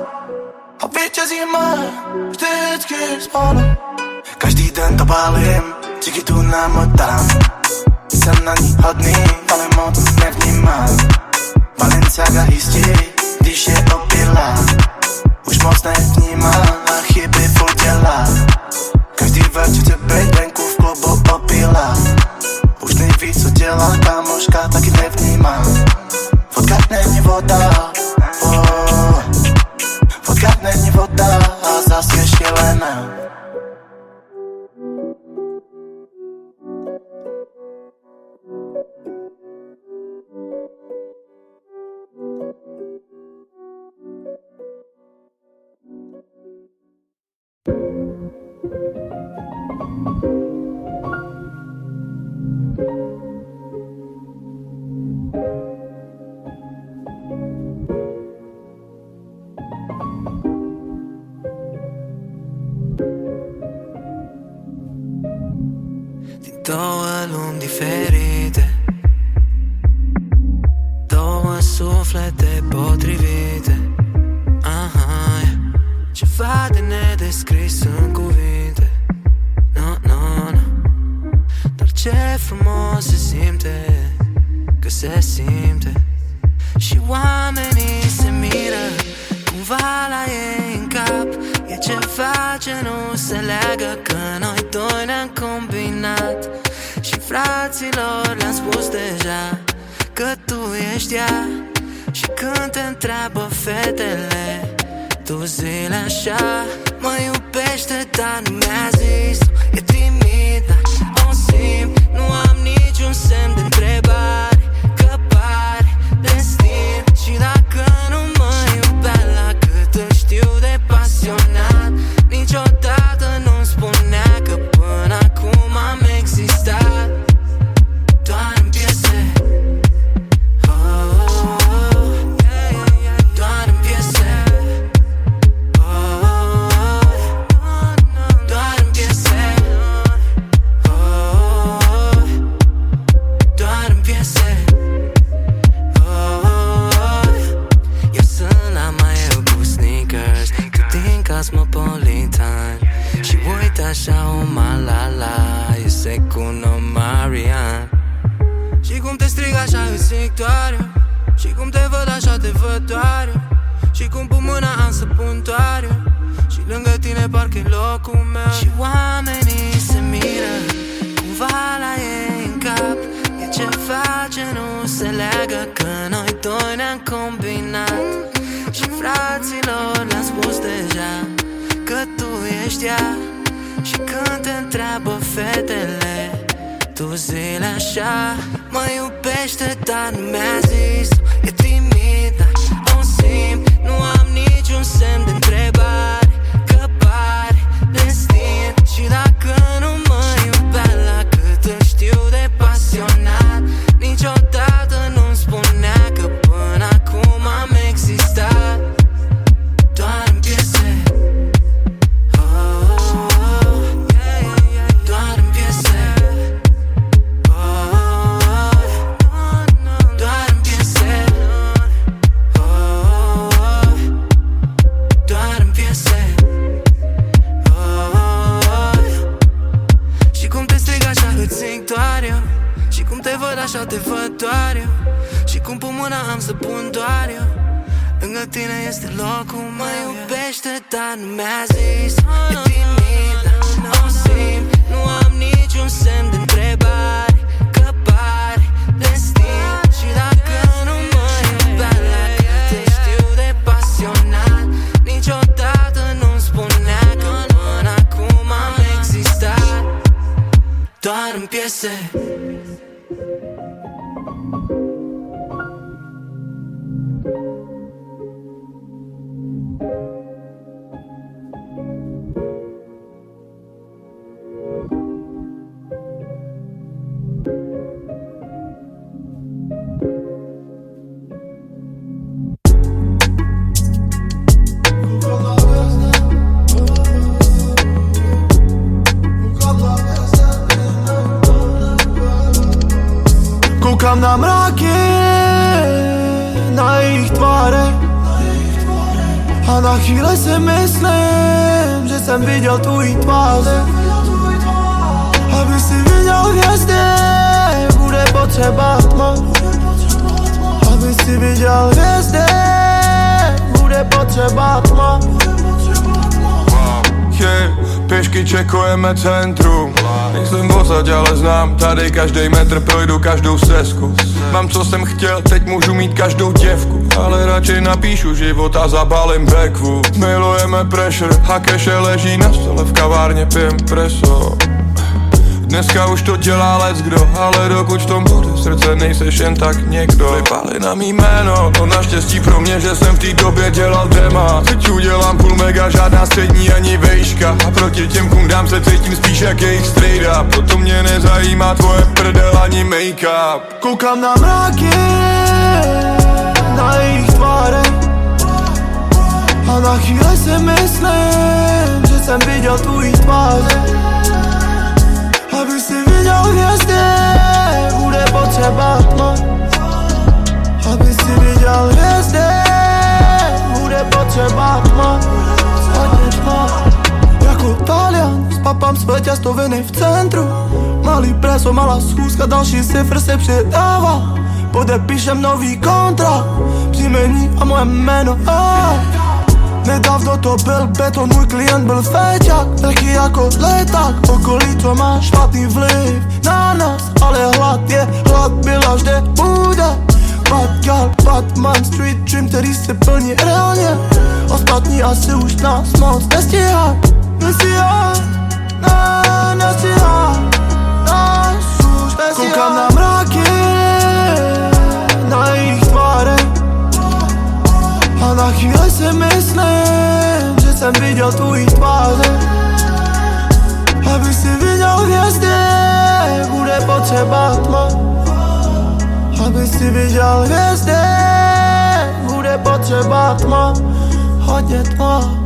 a vítězíme vždycky spolu. Každý den to balím, díky tu namotám. Jsem na ní hodný, ale moc nevnímám. Balenciaga jistí, když je opilá. Už moc nevnímá a chyby furt dělá. Každý večer chce být venku v klubu opilá. Už neví, co dělá, kamoška taky nevnímá. Vodka není voda, vodka není voda a zas je šílená. din două lumi diferite, două suflete potrivite. Ceva de nedescris în cuvinte. No. Dar ce frumos se simte, că se simte. Și oamenii se miră cumva la ei în cap. E ceva ce nu se leagă, că noi doi ne-am combinat. Și fraților le-am spus deja că tu ești ea. Și când te întreabă fetele, tu zi-le așa: mă iubește, dar nu mi-a zis. E timidă, o simt, nu am niciun semn de întrebare, că pare destin. Și dacă nu mă iubea la cât îl știu de pasionat, niciodată nu-mi spunea că până acum am existat doar în piese. Doar în piese. Doar în piese. Doar în piese. Eu sunt la mai eu cu sneakers, cu din Cosmopolitan. Și uite așa o malala, eu se cuno Marian. Și cum te strig așa îți zic doar eu, și cum te văd așa te văd doar eu, și cum pun mâna am să pun doar eu, și lângă tine parcă-i locul meu. Și oamenii se miră cumva la ei în cap. E ceva ce nu se leagă, că noi doi ne-am combinat. Și fraților le-am spus deja că tu ești ea. Și când te întreabă fetele, tu zi-le așa: mă iubește, dar nu mi-a zis. E timidă, o simt, nu am niciun semn de întrebare, că pare destin. Și dacă nu mă iubea la cât îl știu de pasionat, niciodată nu-mi spunea că până acum am existat doar în piese. Doar în piese. Doar în piese. Doar în piese. Și cum te strig așa îți zic doar eu, și cum te văd așa te văd doar eu, și cum pun mâna am să pun doar eu. Lângă tine este locul meu. Mă iubește, dar nu mi-a zis. E timidă, o simt, nu am niciun semn de întrebare, că pare destin. Și dacă nu mă iubea la cât îl știu de pasionat, niciodată nu-mi spunea că până acum am existat doar în piese. Koukám na mraky, na jejich tváře, a na chvíli si myslím, že jsem viděl tvojí tváře. Aby si viděl hvězdy, bude potřeba tma. Aby si viděl hvězdy, bude potřeba tma. Pěšky čekujeme centrum. Nejsem odsaď, ale znám tady každý metr, projdu každou stezku. Mám co jsem chtěl, teď můžu mít každou děvku, ale radši napíšu život a zabalím bekvu. Milujeme pressure, hakeše leží na stole, v kavárně pijem preso. Dneska už to dělá leckdo, ale dokud v tom bude srdce, nejseš jen tak někdo. Vypali na mý jméno, no naštěstí pro mě, že jsem v té době dělal dema. Teď udělám půl mega, žádná střední ani vejška, a proti těm kundám se cítím spíš jak jejich strejda. Proto mě nezajímá tvoje prdel ani make-up. Koukám na mraky, na jejich tváře, a na chvíli si myslím, že jsem viděl tvojí tváře. Aby si viděl mám své těstoviny v centru. Malý preso, malá schůzka, další cifr se přidává. Podepíšem nový kontrakt, příjmení a moje jméno. Nedávno to byl beton, můj klient byl féťák. Prachy jako leták, okolí to má špatný vliv na nás. Ale hlad je, hlad byla vždy bude. Bad girl, Batman, street dream, který se plní reálně. Ostatní asi už nás moc nestíhá. Nestíhá, nestíhá, nás už nestíhá. Koukám na mraky, na jejich tvárech. A na chvíli si myslím, že jsem viděl tvůj tváře. Aby si viděl hvězdy, bude potřeba tma. Aby si viděl hvězdy, bude potřeba tma. Hodně tma.